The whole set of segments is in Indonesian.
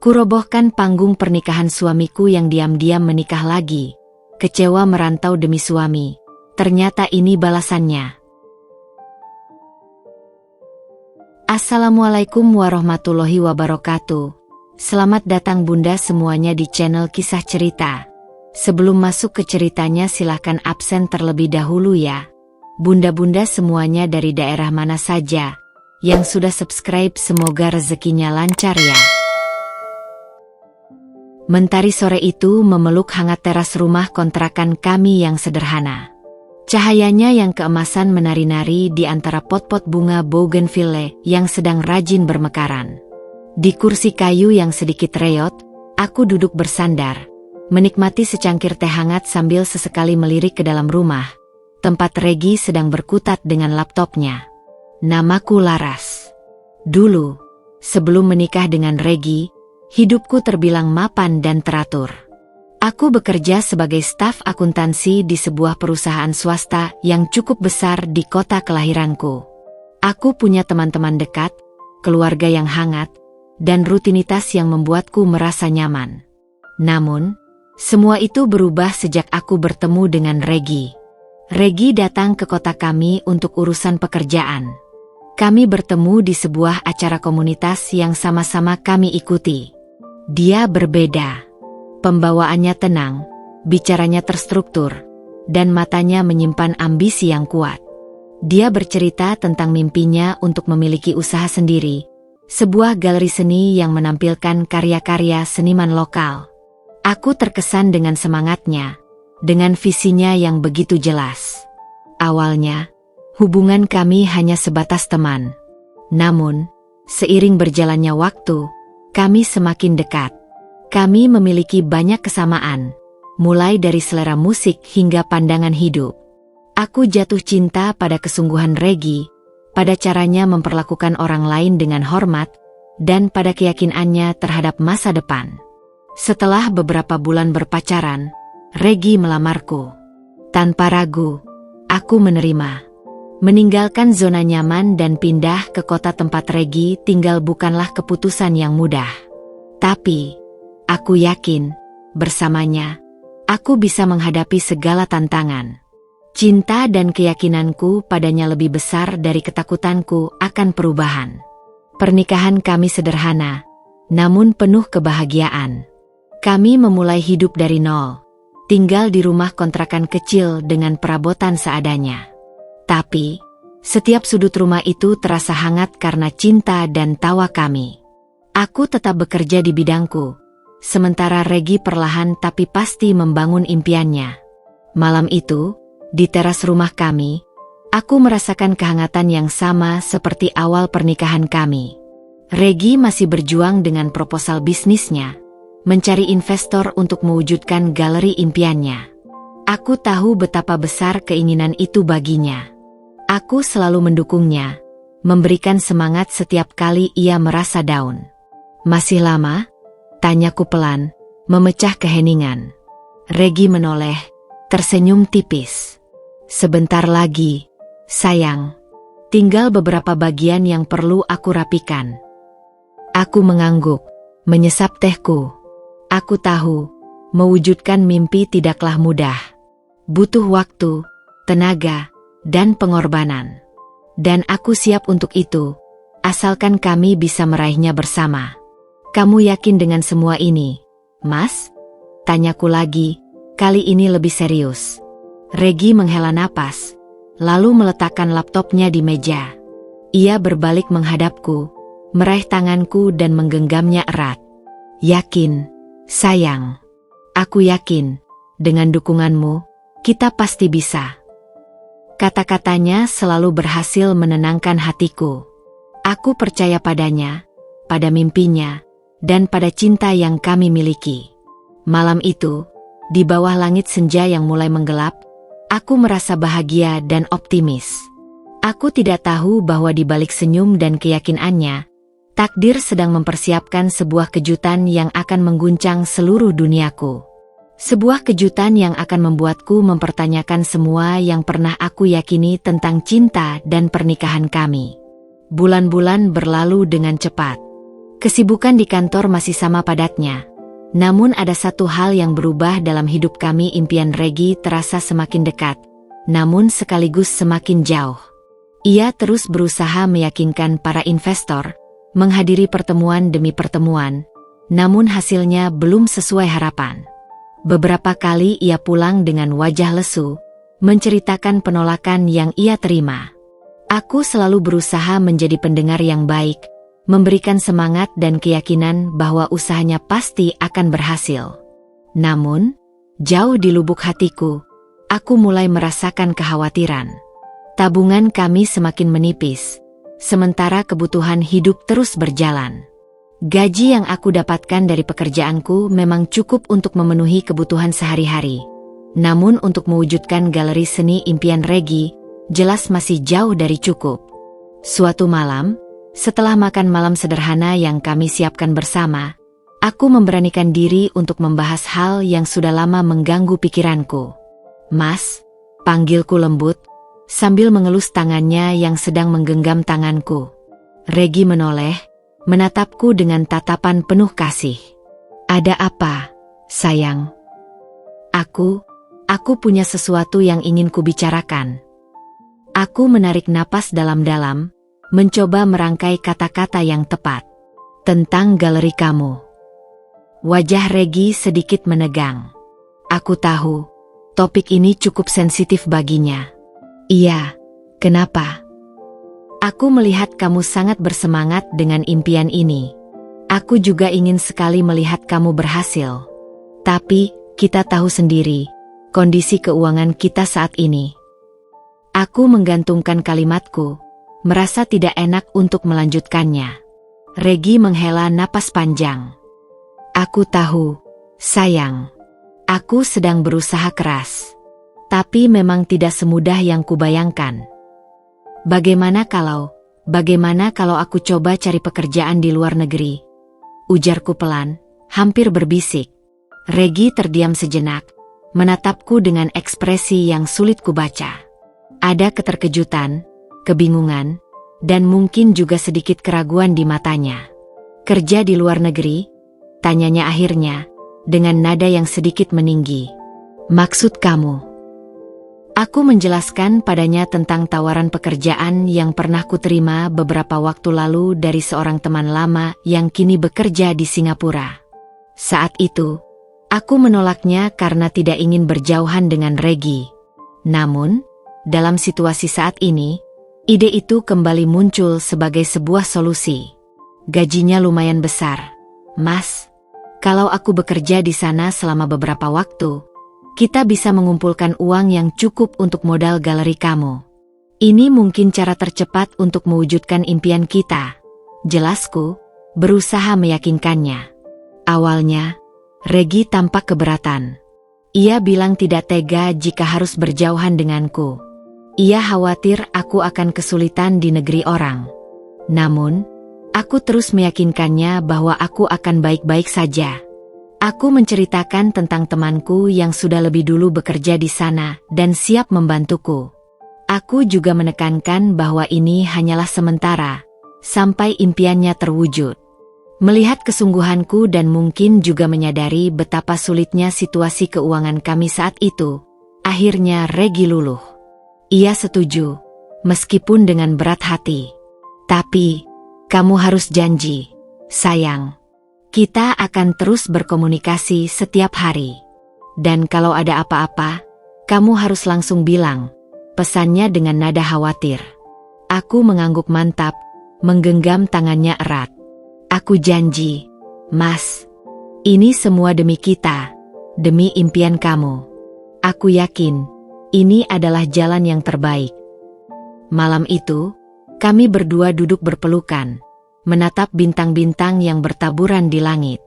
Kurobohkan panggung pernikahan suamiku yang diam-diam menikah lagi. Kecewa merantau demi suami. Ternyata ini balasannya. Assalamualaikum warahmatullahi wabarakatuh. Selamat datang bunda semuanya di channel Kisah Cerita. Sebelum masuk ke ceritanya silahkan absen terlebih dahulu ya. Bunda-bunda semuanya dari daerah mana saja yang sudah subscribe semoga rezekinya lancar ya. Mentari sore itu memeluk hangat teras rumah kontrakan kami yang sederhana. Cahayanya yang keemasan menari-nari di antara pot-pot bunga bougainville yang sedang rajin bermekaran. Di kursi kayu yang sedikit reyot, aku duduk bersandar, menikmati secangkir teh hangat sambil sesekali melirik ke dalam rumah, tempat Regi sedang berkutat dengan laptopnya. Namaku Laras. Dulu, sebelum menikah dengan Regi, hidupku terbilang mapan dan teratur. Aku bekerja sebagai staf akuntansi di sebuah perusahaan swasta yang cukup besar di kota kelahiranku. Aku punya teman-teman dekat, keluarga yang hangat, dan rutinitas yang membuatku merasa nyaman. Namun, semua itu berubah sejak aku bertemu dengan Regi. Regi datang ke kota kami untuk urusan pekerjaan. Kami bertemu di sebuah acara komunitas yang sama-sama kami ikuti. Dia berbeda. Pembawaannya tenang, bicaranya terstruktur, dan matanya menyimpan ambisi yang kuat. Dia bercerita tentang mimpinya untuk memiliki usaha sendiri, sebuah galeri seni yang menampilkan karya-karya seniman lokal. Aku terkesan dengan semangatnya, dengan visinya yang begitu jelas. Awalnya, hubungan kami hanya sebatas teman. Namun, seiring berjalannya waktu, kami semakin dekat. Kami memiliki banyak kesamaan, mulai dari selera musik hingga pandangan hidup. Aku jatuh cinta pada kesungguhan Regi, pada caranya memperlakukan orang lain dengan hormat, dan pada keyakinannya terhadap masa depan. Setelah beberapa bulan berpacaran, Regi melamarku. Tanpa ragu, aku menerima. Meninggalkan zona nyaman dan pindah ke kota tempat Regi tinggal bukanlah keputusan yang mudah. Tapi, aku yakin, bersamanya, aku bisa menghadapi segala tantangan. Cinta dan keyakinanku padanya lebih besar dari ketakutanku akan perubahan. Pernikahan kami sederhana, namun penuh kebahagiaan. Kami memulai hidup dari nol, tinggal di rumah kontrakan kecil dengan perabotan seadanya. Tapi, setiap sudut rumah itu terasa hangat karena cinta dan tawa kami. Aku tetap bekerja di bidangku, sementara Regi perlahan tapi pasti membangun impiannya. Malam itu, di teras rumah kami, aku merasakan kehangatan yang sama seperti awal pernikahan kami. Regi masih berjuang dengan proposal bisnisnya, mencari investor untuk mewujudkan galeri impiannya. Aku tahu betapa besar keinginan itu baginya. Aku selalu mendukungnya, memberikan semangat setiap kali ia merasa down. Masih lama? Tanyaku pelan, memecah keheningan. Regi menoleh, tersenyum tipis. Sebentar lagi, sayang. Tinggal beberapa bagian yang perlu aku rapikan. Aku mengangguk, menyesap tehku. Aku tahu, mewujudkan mimpi tidaklah mudah. Butuh waktu, tenaga, dan pengorbanan. Dan aku siap untuk itu, asalkan kami bisa meraihnya bersama. Kamu yakin dengan semua ini, Mas? Tanyaku lagi, kali ini lebih serius. Regi menghela napas, lalu meletakkan laptopnya di meja. Ia berbalik menghadapku, meraih tanganku dan menggenggamnya erat. Yakin, sayang. Aku yakin, dengan dukunganmu, kita pasti bisa. Kata-katanya selalu berhasil menenangkan hatiku. Aku percaya padanya, pada mimpinya, dan pada cinta yang kami miliki. Malam itu, di bawah langit senja yang mulai menggelap, aku merasa bahagia dan optimis. Aku tidak tahu bahwa di balik senyum dan keyakinannya, takdir sedang mempersiapkan sebuah kejutan yang akan mengguncang seluruh duniaku. Sebuah kejutan yang akan membuatku mempertanyakan semua yang pernah aku yakini tentang cinta dan pernikahan kami. Bulan-bulan berlalu dengan cepat. Kesibukan di kantor masih sama padatnya. Namun ada satu hal yang berubah dalam hidup kami. Impian Regi terasa semakin dekat, namun sekaligus semakin jauh. Ia terus berusaha meyakinkan para investor, menghadiri pertemuan demi pertemuan, namun hasilnya belum sesuai harapan. Beberapa kali ia pulang dengan wajah lesu, menceritakan penolakan yang ia terima. Aku selalu berusaha menjadi pendengar yang baik, memberikan semangat dan keyakinan bahwa usahanya pasti akan berhasil. Namun, jauh di lubuk hatiku, aku mulai merasakan kekhawatiran. Tabungan kami semakin menipis, sementara kebutuhan hidup terus berjalan. Gaji yang aku dapatkan dari pekerjaanku memang cukup untuk memenuhi kebutuhan sehari-hari. Namun untuk mewujudkan galeri seni impian Regi, jelas masih jauh dari cukup. Suatu malam, setelah makan malam sederhana yang kami siapkan bersama, aku memberanikan diri untuk membahas hal yang sudah lama mengganggu pikiranku. "Mas," panggilku lembut, sambil mengelus tangannya yang sedang menggenggam tanganku. Regi menoleh, menatapku dengan tatapan penuh kasih. "Ada apa, sayang?" Aku punya sesuatu yang ingin kubicarakan." Aku menarik napas dalam-dalam, mencoba merangkai kata-kata yang tepat. "Tentang galeri kamu." Wajah Regi sedikit menegang. Aku tahu, topik ini cukup sensitif baginya. "Iya, kenapa?" "Aku melihat kamu sangat bersemangat dengan impian ini. Aku juga ingin sekali melihat kamu berhasil. Tapi, kita tahu sendiri, kondisi keuangan kita saat ini." Aku menggantungkan kalimatku, merasa tidak enak untuk melanjutkannya. Regi menghela napas panjang. "Aku tahu, sayang. Aku sedang berusaha keras. Tapi memang tidak semudah yang kubayangkan. Bagaimana kalau aku coba cari pekerjaan di luar negeri?" Ujarku pelan, hampir berbisik. Regi terdiam sejenak, menatapku dengan ekspresi yang sulit kubaca. Ada keterkejutan, kebingungan, dan mungkin juga sedikit keraguan di matanya. "Kerja di luar negeri?" tanyanya akhirnya, dengan nada yang sedikit meninggi. "Maksud kamu?" Aku menjelaskan padanya tentang tawaran pekerjaan yang pernah kuterima beberapa waktu lalu dari seorang teman lama yang kini bekerja di Singapura. Saat itu, aku menolaknya karena tidak ingin berjauhan dengan Regi. Namun, dalam situasi saat ini, ide itu kembali muncul sebagai sebuah solusi. "Gajinya lumayan besar, Mas. Kalau aku bekerja di sana selama beberapa waktu, kita bisa mengumpulkan uang yang cukup untuk modal galeri kamu. Ini mungkin cara tercepat untuk mewujudkan impian kita," jelasku, berusaha meyakinkannya. Awalnya, Regi tampak keberatan. Ia bilang tidak tega jika harus berjauhan denganku. Ia khawatir aku akan kesulitan di negeri orang. Namun, aku terus meyakinkannya bahwa aku akan baik-baik saja. Aku menceritakan tentang temanku yang sudah lebih dulu bekerja di sana dan siap membantuku. Aku juga menekankan bahwa ini hanyalah sementara, sampai impiannya terwujud. Melihat kesungguhanku dan mungkin juga menyadari betapa sulitnya situasi keuangan kami saat itu, akhirnya Regi luluh. Ia setuju, meskipun dengan berat hati. "Tapi, kamu harus janji, sayang. Kita akan terus berkomunikasi setiap hari. Dan kalau ada apa-apa, kamu harus langsung bilang," pesannya dengan nada khawatir. Aku mengangguk mantap, menggenggam tangannya erat. "Aku janji, Mas. Ini semua demi kita, demi impian kamu. Aku yakin, ini adalah jalan yang terbaik." Malam itu, kami berdua duduk berpelukan, menatap bintang-bintang yang bertaburan di langit.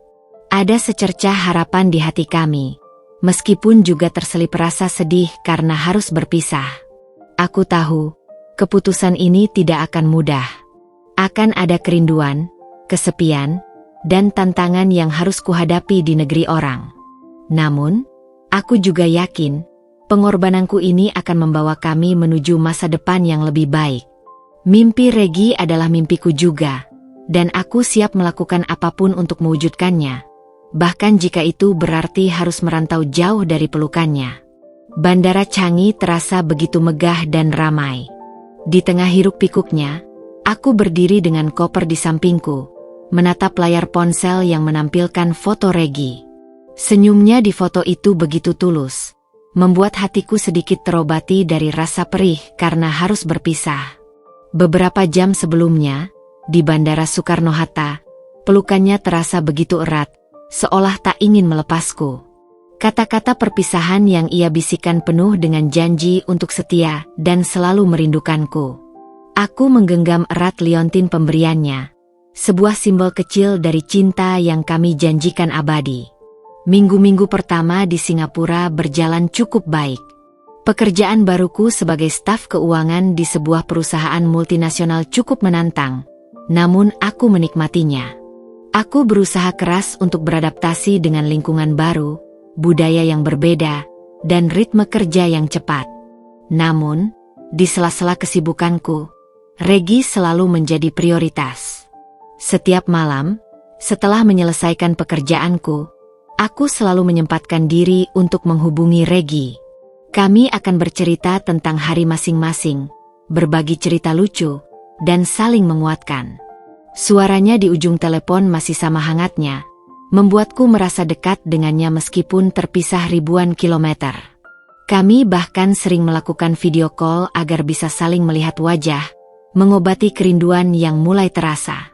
Ada secercah harapan di hati kami, meskipun juga terselip rasa sedih karena harus berpisah. Aku tahu, keputusan ini tidak akan mudah. Akan ada kerinduan, kesepian, dan tantangan yang harus kuhadapi di negeri orang. Namun, aku juga yakin, pengorbananku ini akan membawa kami menuju masa depan yang lebih baik. Mimpi Regi adalah mimpiku juga. dan aku siap melakukan apapun untuk mewujudkannya, bahkan jika itu berarti harus merantau jauh dari pelukannya. Bandara Changi terasa begitu megah dan ramai. Di tengah hiruk-pikuknya, aku berdiri dengan koper di sampingku, menatap layar ponsel yang menampilkan foto Regi. Senyumnya di foto itu begitu tulus, membuat hatiku sedikit terobati dari rasa perih karena harus berpisah. Beberapa jam sebelumnya, di Bandara Soekarno-Hatta, pelukannya terasa begitu erat, seolah tak ingin melepasku. Kata-kata perpisahan yang ia bisikan penuh dengan janji untuk setia dan selalu merindukanku. Aku menggenggam erat liontin pemberiannya, sebuah simbol kecil dari cinta yang kami janjikan abadi. Minggu-minggu pertama di Singapura berjalan cukup baik. Pekerjaan baruku sebagai staf keuangan di sebuah perusahaan multinasional cukup menantang, namun aku menikmatinya. Aku berusaha keras untuk beradaptasi dengan lingkungan baru, budaya yang berbeda, dan ritme kerja yang cepat. Namun, di sela-sela kesibukanku, Regi selalu menjadi prioritas. Setiap malam, setelah menyelesaikan pekerjaanku, aku selalu menyempatkan diri untuk menghubungi Regi. Kami akan bercerita tentang hari masing-masing, berbagi cerita lucu, dan saling menguatkan. Suaranya di ujung telepon masih sama hangatnya, membuatku merasa dekat dengannya meskipun terpisah ribuan kilometer. Kami bahkan sering melakukan video call agar bisa saling melihat wajah, mengobati kerinduan yang mulai terasa.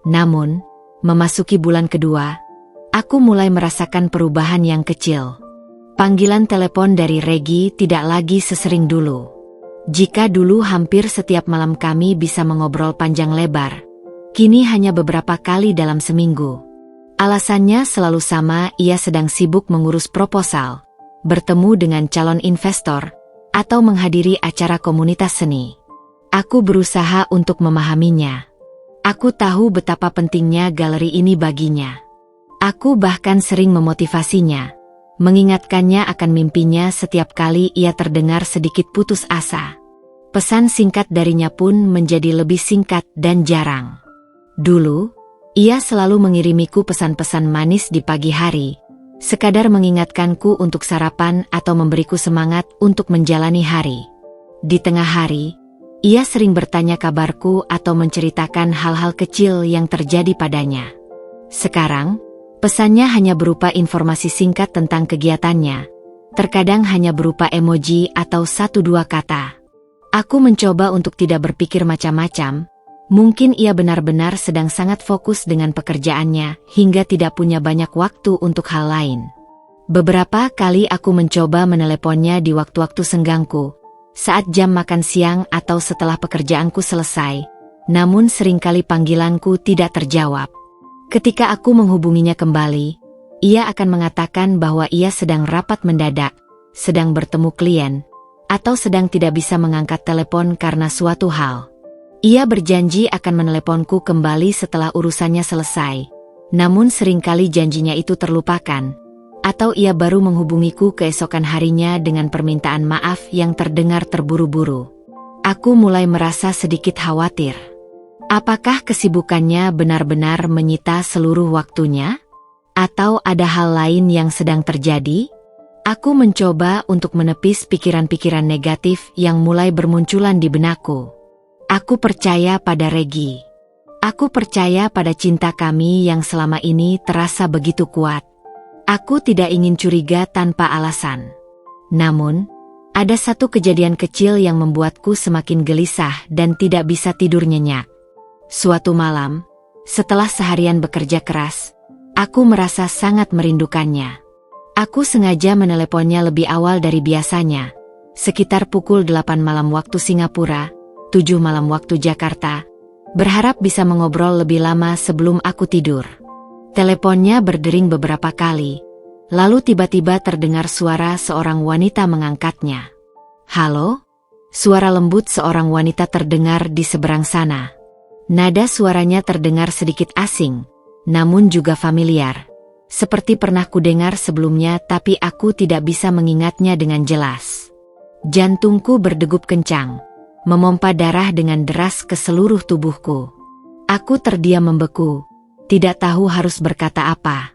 Namun, memasuki bulan kedua, aku mulai merasakan perubahan yang kecil. Panggilan telepon dari Regi tidak lagi sesering dulu. Jika dulu hampir setiap malam kami bisa mengobrol panjang lebar, kini hanya beberapa kali dalam seminggu. Alasannya selalu sama, ia sedang sibuk mengurus proposal, bertemu dengan calon investor, atau menghadiri acara komunitas seni. Aku berusaha untuk memahaminya. Aku tahu betapa pentingnya galeri ini baginya. Aku bahkan sering memotivasinya, mengingatkannya akan mimpinya setiap kali ia terdengar sedikit putus asa. Pesan singkat darinya pun menjadi lebih singkat dan jarang. Dulu, ia selalu mengirimiku pesan-pesan manis di pagi hari, sekadar mengingatkanku untuk sarapan atau memberiku semangat untuk menjalani hari. Di tengah hari, ia sering bertanya kabarku atau menceritakan hal-hal kecil yang terjadi padanya. Sekarang, pesannya hanya berupa informasi singkat tentang kegiatannya, terkadang hanya berupa emoji atau 1-2 kata. Aku mencoba untuk tidak berpikir macam-macam, mungkin ia benar-benar sedang sangat fokus dengan pekerjaannya hingga tidak punya banyak waktu untuk hal lain. Beberapa kali aku mencoba meneleponnya di waktu-waktu senggangku, saat jam makan siang atau setelah pekerjaanku selesai, namun seringkali panggilanku tidak terjawab. Ketika aku menghubunginya kembali, ia akan mengatakan bahwa ia sedang rapat mendadak, sedang bertemu klien, atau sedang tidak bisa mengangkat telepon karena suatu hal. Ia berjanji akan meneleponku kembali setelah urusannya selesai, namun seringkali janjinya itu terlupakan, atau ia baru menghubungiku keesokan harinya dengan permintaan maaf yang terdengar terburu-buru. Aku mulai merasa sedikit khawatir. Apakah kesibukannya benar-benar menyita seluruh waktunya? Atau ada hal lain yang sedang terjadi? Aku mencoba untuk menepis pikiran-pikiran negatif yang mulai bermunculan di benakku. Aku percaya pada Regi. Aku percaya pada cinta kami yang selama ini terasa begitu kuat. Aku tidak ingin curiga tanpa alasan. Namun, ada satu kejadian kecil yang membuatku semakin gelisah dan tidak bisa tidur nyenyak. Suatu malam, setelah seharian bekerja keras, aku merasa sangat merindukannya. Aku sengaja meneleponnya lebih awal dari biasanya, sekitar pukul 8 malam waktu Singapura, 7 malam waktu Jakarta, berharap bisa mengobrol lebih lama sebelum aku tidur. Teleponnya berdering beberapa kali, lalu tiba-tiba terdengar suara seorang wanita mengangkatnya. "Halo?" Suara lembut seorang wanita terdengar di seberang sana. Nada suaranya terdengar sedikit asing, namun juga familiar. Seperti pernah kudengar sebelumnya, tapi aku tidak bisa mengingatnya dengan jelas. Jantungku berdegup kencang, memompa darah dengan deras ke seluruh tubuhku. Aku terdiam membeku, tidak tahu harus berkata apa.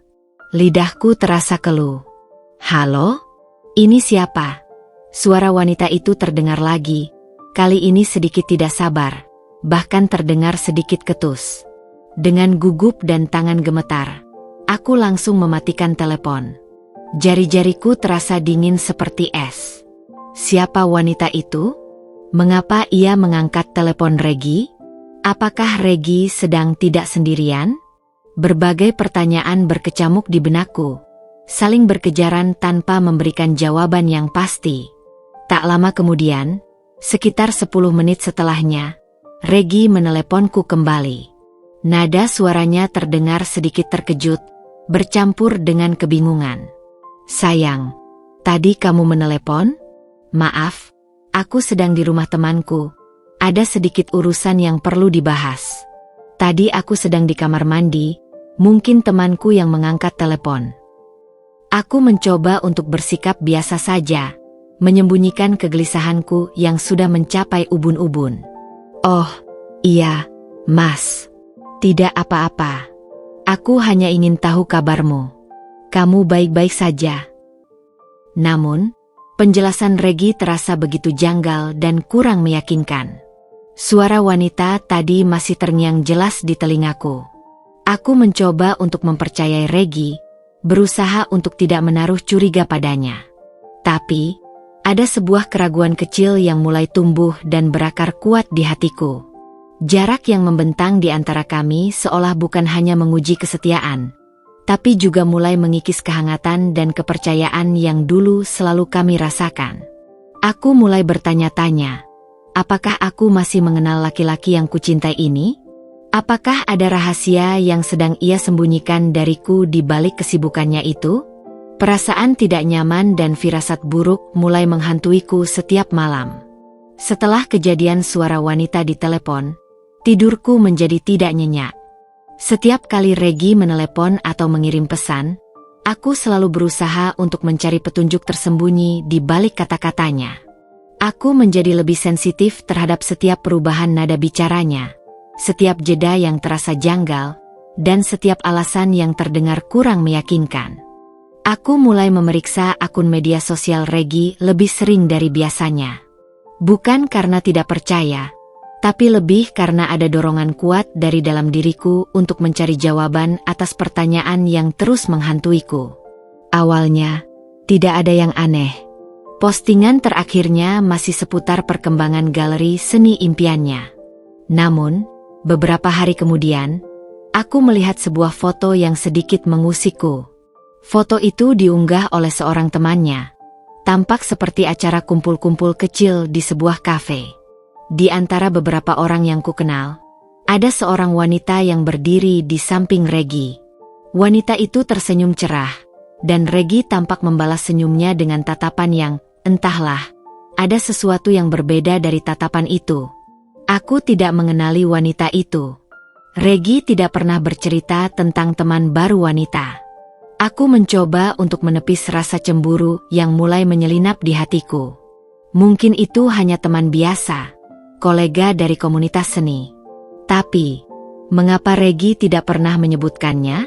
Lidahku terasa keluh. Halo? Ini siapa? Suara wanita itu terdengar lagi, kali ini sedikit tidak sabar, bahkan terdengar sedikit ketus. Dengan gugup dan tangan gemetar, aku langsung mematikan telepon. Jari-jariku terasa dingin seperti es. Siapa wanita itu? Mengapa ia mengangkat telepon Regi? Apakah Regi sedang tidak sendirian? Berbagai pertanyaan berkecamuk di benakku, saling berkejaran tanpa memberikan jawaban yang pasti. Tak lama kemudian, sekitar 10 menit setelahnya, Regi meneleponku kembali. Nada suaranya terdengar sedikit terkejut, bercampur dengan kebingungan. Sayang, tadi kamu menelepon? Maaf, aku sedang di rumah temanku. Ada sedikit urusan yang perlu dibahas. Tadi aku sedang di kamar mandi, mungkin temanku yang mengangkat telepon. Aku mencoba untuk bersikap biasa saja, menyembunyikan kegelisahanku yang sudah mencapai ubun-ubun. Oh, iya, Mas. Tidak apa-apa. Aku hanya ingin tahu kabarmu. Kamu baik-baik saja. Namun, penjelasan Regi terasa begitu janggal dan kurang meyakinkan. Suara wanita tadi masih terngiang jelas di telingaku. Aku mencoba untuk mempercayai Regi, berusaha untuk tidak menaruh curiga padanya. Tapi, ada sebuah keraguan kecil yang mulai tumbuh dan berakar kuat di hatiku. Jarak yang membentang di antara kami seolah bukan hanya menguji kesetiaan, tapi juga mulai mengikis kehangatan dan kepercayaan yang dulu selalu kami rasakan. Aku mulai bertanya-tanya, apakah aku masih mengenal laki-laki yang kucintai ini? Apakah ada rahasia yang sedang ia sembunyikan dariku di balik kesibukannya itu? Perasaan tidak nyaman dan firasat buruk mulai menghantuiku setiap malam. Setelah kejadian suara wanita di telepon, tidurku menjadi tidak nyenyak. Setiap kali Regi menelepon atau mengirim pesan, aku selalu berusaha untuk mencari petunjuk tersembunyi di balik kata-katanya. Aku menjadi lebih sensitif terhadap setiap perubahan nada bicaranya, setiap jeda yang terasa janggal, dan setiap alasan yang terdengar kurang meyakinkan. Aku mulai memeriksa akun media sosial Regi lebih sering dari biasanya. Bukan karena tidak percaya, tapi lebih karena ada dorongan kuat dari dalam diriku untuk mencari jawaban atas pertanyaan yang terus menghantuiku. Awalnya, tidak ada yang aneh. Postingan terakhirnya masih seputar perkembangan galeri seni impiannya. Namun, beberapa hari kemudian, aku melihat sebuah foto yang sedikit mengusikku. Foto itu diunggah oleh seorang temannya. Tampak seperti acara kumpul-kumpul kecil di sebuah kafe. Di antara beberapa orang yang kukenal, ada seorang wanita yang berdiri di samping Regi. Wanita itu tersenyum cerah, dan Regi tampak membalas senyumnya dengan tatapan yang, entahlah, ada sesuatu yang berbeda dari tatapan itu. Aku tidak mengenali wanita itu. Regi tidak pernah bercerita tentang teman baru wanita. Aku mencoba untuk menepis rasa cemburu yang mulai menyelinap di hatiku. Mungkin itu hanya teman biasa, kolega dari komunitas seni. Tapi, mengapa Regi tidak pernah menyebutkannya?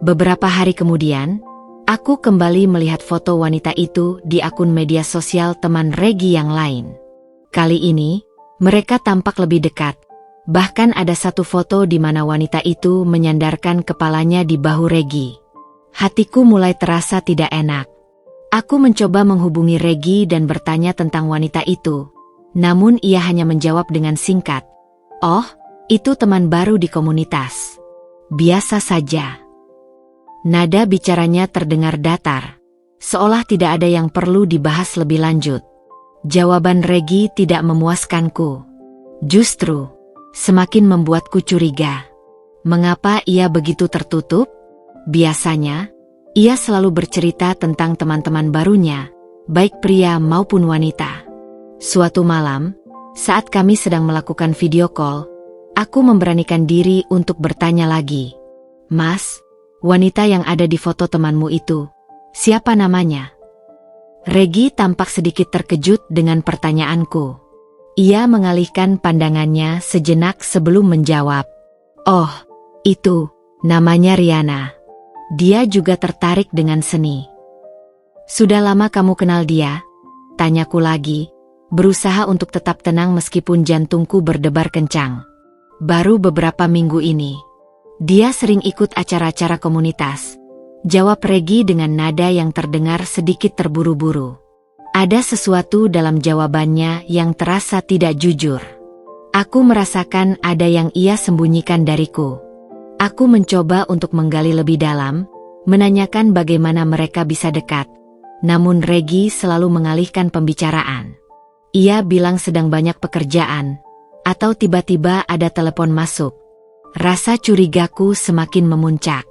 Beberapa hari kemudian, aku kembali melihat foto wanita itu di akun media sosial teman Regi yang lain. Kali ini, mereka tampak lebih dekat. Bahkan ada satu foto di mana wanita itu menyandarkan kepalanya di bahu Regi. Hatiku mulai terasa tidak enak. Aku mencoba menghubungi Regi dan bertanya tentang wanita itu. Namun ia hanya menjawab dengan singkat. Oh, itu teman baru di komunitas. Biasa saja. Nada bicaranya terdengar datar, seolah tidak ada yang perlu dibahas lebih lanjut. Jawaban Regi tidak memuaskanku. Justru, semakin membuatku curiga. Mengapa ia begitu tertutup? Biasanya, ia selalu bercerita tentang teman-teman barunya, baik pria maupun wanita. Suatu malam, saat kami sedang melakukan video call, aku memberanikan diri untuk bertanya lagi. Mas, wanita yang ada di foto temanmu itu, siapa namanya? Regi tampak sedikit terkejut dengan pertanyaanku. Ia mengalihkan pandangannya sejenak sebelum menjawab. Oh, itu, namanya Riana. Dia juga tertarik dengan seni. Sudah lama kamu kenal dia? Tanyaku lagi, berusaha untuk tetap tenang meskipun jantungku berdebar kencang. Baru beberapa minggu ini. Dia sering ikut acara-acara komunitas. Jawab Regi dengan nada yang terdengar sedikit terburu-buru. Ada sesuatu dalam jawabannya yang terasa tidak jujur. Aku merasakan ada yang ia sembunyikan dariku. Aku mencoba untuk menggali lebih dalam, menanyakan bagaimana mereka bisa dekat. Namun Regi selalu mengalihkan pembicaraan. Ia bilang sedang banyak pekerjaan, atau tiba-tiba ada telepon masuk. Rasa curigaku semakin memuncak.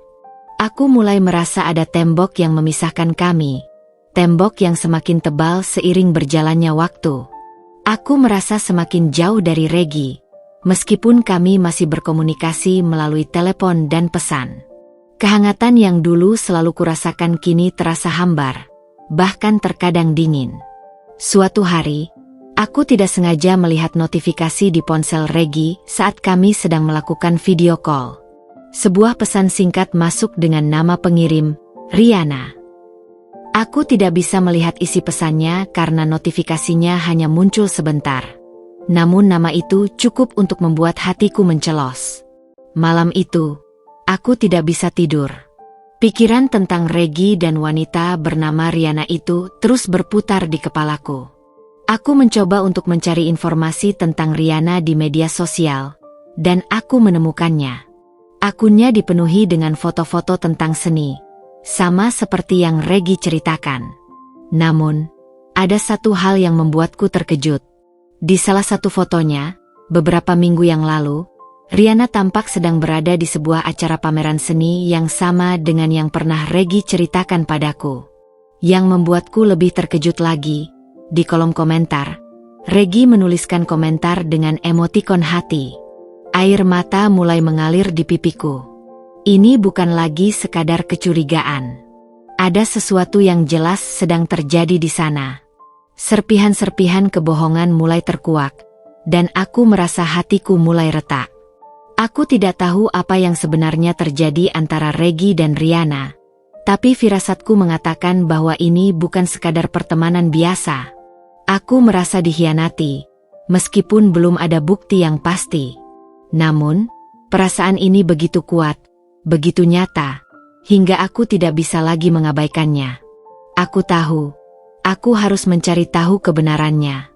Aku mulai merasa ada tembok yang memisahkan kami. Tembok yang semakin tebal seiring berjalannya waktu. Aku merasa semakin jauh dari Regi, meskipun kami masih berkomunikasi melalui telepon dan pesan. Kehangatan yang dulu selalu kurasakan kini terasa hambar, bahkan terkadang dingin. Suatu hari, aku tidak sengaja melihat notifikasi di ponsel Regi saat kami sedang melakukan video call. Sebuah pesan singkat masuk dengan nama pengirim, Riana. Aku tidak bisa melihat isi pesannya karena notifikasinya hanya muncul sebentar. Namun nama itu cukup untuk membuat hatiku mencelos. Malam itu, aku tidak bisa tidur. Pikiran tentang Regi dan wanita bernama Riana itu terus berputar di kepalaku. Aku mencoba untuk mencari informasi tentang Riana di media sosial, dan aku menemukannya. Akunnya dipenuhi dengan foto-foto tentang seni, sama seperti yang Regi ceritakan. Namun, ada satu hal yang membuatku terkejut. Di salah satu fotonya, beberapa minggu yang lalu, Riana tampak sedang berada di sebuah acara pameran seni yang sama dengan yang pernah Regi ceritakan padaku. Yang membuatku lebih terkejut lagi, di kolom komentar, Regi menuliskan komentar dengan emotikon hati. Air mata mulai mengalir di pipiku. Ini bukan lagi sekadar kecurigaan. Ada sesuatu yang jelas sedang terjadi di sana. Serpihan-serpihan kebohongan mulai terkuak, dan aku merasa hatiku mulai retak. Aku tidak tahu apa yang sebenarnya terjadi antara Regi dan Riana, tapi firasatku mengatakan bahwa ini bukan sekadar pertemanan biasa. Aku merasa dikhianati, meskipun belum ada bukti yang pasti. Namun, perasaan ini begitu kuat, begitu nyata, hingga aku tidak bisa lagi mengabaikannya. Aku tahu, aku harus mencari tahu kebenarannya.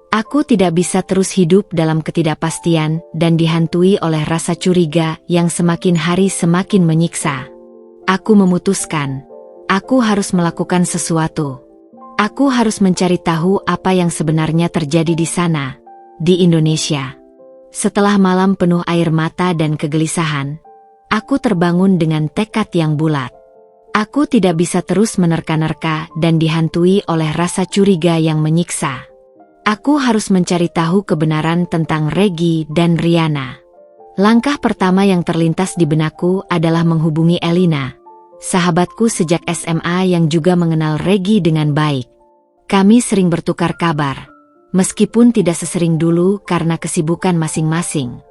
Aku tidak bisa terus hidup dalam ketidakpastian dan dihantui oleh rasa curiga yang semakin hari semakin menyiksa. Aku memutuskan, aku harus melakukan sesuatu. Aku harus mencari tahu apa yang sebenarnya terjadi di sana, di Indonesia. Setelah malam penuh air mata dan kegelisahan, aku terbangun dengan tekad yang bulat. Aku tidak bisa terus menerka-nerka dan dihantui oleh rasa curiga yang menyiksa. Aku harus mencari tahu kebenaran tentang Regi dan Riana. Langkah pertama yang terlintas di benakku adalah menghubungi Elina, sahabatku sejak SMA yang juga mengenal Regi dengan baik. Kami sering bertukar kabar, meskipun tidak sesering dulu karena kesibukan masing-masing.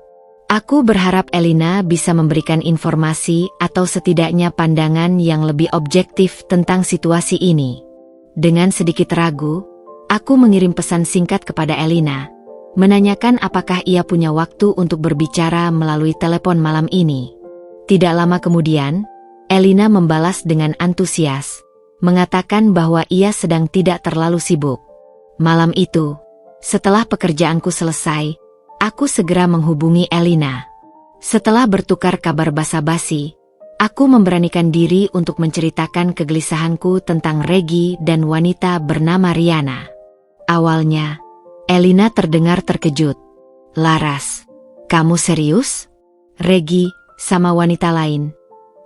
Aku berharap Elina bisa memberikan informasi atau setidaknya pandangan yang lebih objektif tentang situasi ini. Dengan sedikit ragu, aku mengirim pesan singkat kepada Elina, menanyakan apakah ia punya waktu untuk berbicara melalui telepon malam ini. Tidak lama kemudian, Elina membalas dengan antusias, mengatakan bahwa ia sedang tidak terlalu sibuk. Malam itu, setelah pekerjaanku selesai, aku segera menghubungi Elina. Setelah bertukar kabar basa-basi, aku memberanikan diri untuk menceritakan kegelisahanku tentang Regi dan wanita bernama Riana. Awalnya, Elina terdengar terkejut. "Laras, kamu serius? Regi, sama wanita lain?"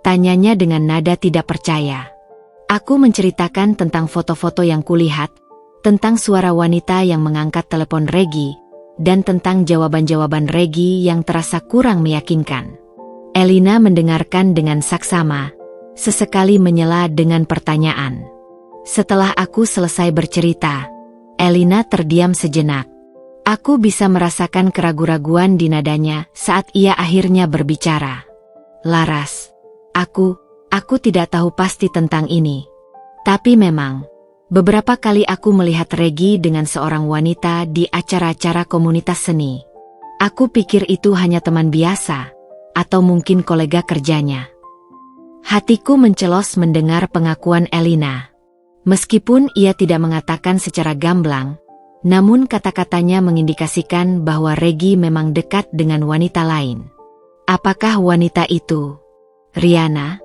Tanyanya dengan nada tidak percaya. Aku menceritakan tentang foto-foto yang kulihat, tentang suara wanita yang mengangkat telepon Regi, dan tentang jawaban-jawaban Regi yang terasa kurang meyakinkan. Elina mendengarkan dengan saksama, sesekali menyela dengan pertanyaan. Setelah aku selesai bercerita, Elina terdiam sejenak. Aku bisa merasakan keraguan-raguan di nadanya saat ia akhirnya berbicara. Laras, aku tidak tahu pasti tentang ini. Tapi memang, beberapa kali aku melihat Regi dengan seorang wanita di acara-acara komunitas seni. Aku pikir itu hanya teman biasa, atau mungkin kolega kerjanya. Hatiku mencelos mendengar pengakuan Elina. Meskipun ia tidak mengatakan secara gamblang, namun kata-katanya mengindikasikan bahwa Regi memang dekat dengan wanita lain. Apakah wanita itu Riana?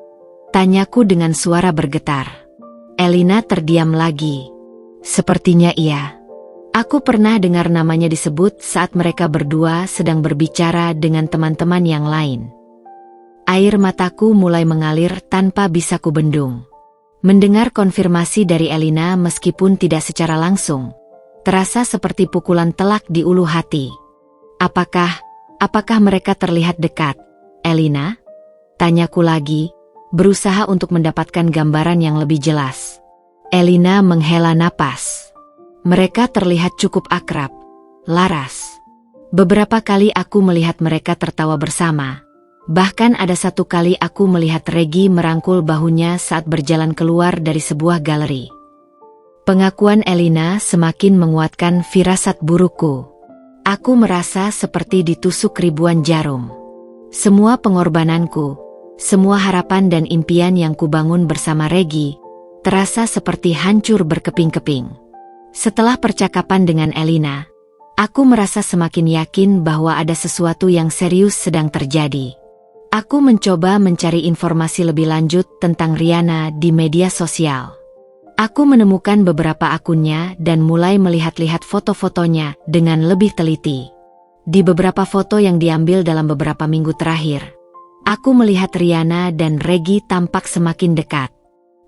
Tanyaku dengan suara bergetar. Elina terdiam lagi. Sepertinya iya. Aku pernah dengar namanya disebut saat mereka berdua sedang berbicara dengan teman-teman yang lain. Air mataku mulai mengalir tanpa bisa kubendung. Mendengar konfirmasi dari Elina meskipun tidak secara langsung, terasa seperti pukulan telak di ulu hati. Apakah mereka terlihat dekat, Elina? Tanyaku lagi, berusaha untuk mendapatkan gambaran yang lebih jelas. Elina menghela napas. Mereka terlihat cukup akrab, Laras. Beberapa kali aku melihat mereka tertawa bersama. Bahkan ada satu kali aku melihat Regi merangkul bahunya saat berjalan keluar dari sebuah galeri. Pengakuan Elina semakin menguatkan firasat burukku. Aku merasa seperti ditusuk ribuan jarum. Semua pengorbananku, semua harapan dan impian yang kubangun bersama Regi, terasa seperti hancur berkeping-keping. Setelah percakapan dengan Elina, aku merasa semakin yakin bahwa ada sesuatu yang serius sedang terjadi. Aku mencoba mencari informasi lebih lanjut tentang Riana di media sosial. Aku menemukan beberapa akunnya dan mulai melihat-lihat foto-fotonya dengan lebih teliti. Di beberapa foto yang diambil dalam beberapa minggu terakhir, aku melihat Riana dan Regi tampak semakin dekat.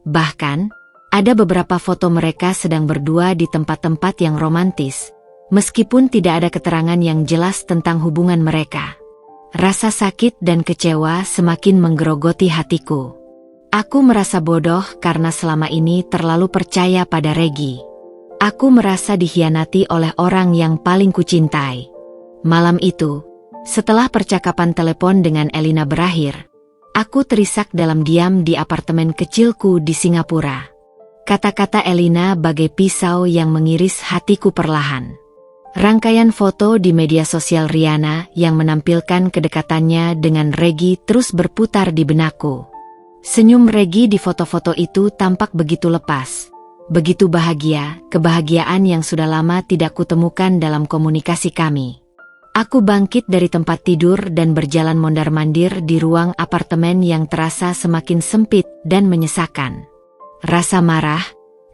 Bahkan, ada beberapa foto mereka sedang berdua di tempat-tempat yang romantis, meskipun tidak ada keterangan yang jelas tentang hubungan mereka. Rasa sakit dan kecewa semakin menggerogoti hatiku. Aku merasa bodoh karena selama ini terlalu percaya pada Regi. Aku merasa dikhianati oleh orang yang paling kucintai. Malam itu, setelah percakapan telepon dengan Elina berakhir, aku terisak dalam diam di apartemen kecilku di Singapura. Kata-kata Elina bagai pisau yang mengiris hatiku perlahan. Rangkaian foto di media sosial Riana yang menampilkan kedekatannya dengan Regi terus berputar di benakku. Senyum Regi di foto-foto itu tampak begitu lepas, begitu bahagia, kebahagiaan yang sudah lama tidak kutemukan dalam komunikasi kami. Aku bangkit dari tempat tidur dan berjalan mondar-mandir di ruang apartemen yang terasa semakin sempit dan menyesakan. Rasa marah,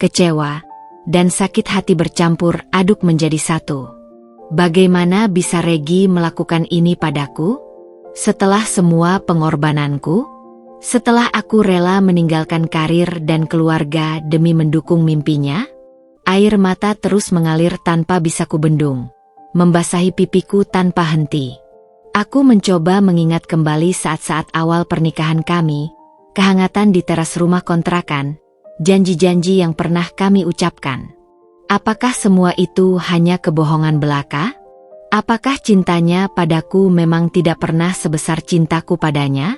kecewa, dan sakit hati bercampur aduk menjadi satu. Bagaimana bisa Regi melakukan ini padaku? Setelah semua pengorbananku? Setelah aku rela meninggalkan karir dan keluarga demi mendukung mimpinya? Air mata terus mengalir tanpa bisa kubendung, membasahi pipiku tanpa henti. Aku mencoba mengingat kembali saat-saat awal pernikahan kami, kehangatan di teras rumah kontrakan, janji-janji yang pernah kami ucapkan. Apakah semua itu hanya kebohongan belaka? Apakah cintanya padaku memang tidak pernah sebesar cintaku padanya?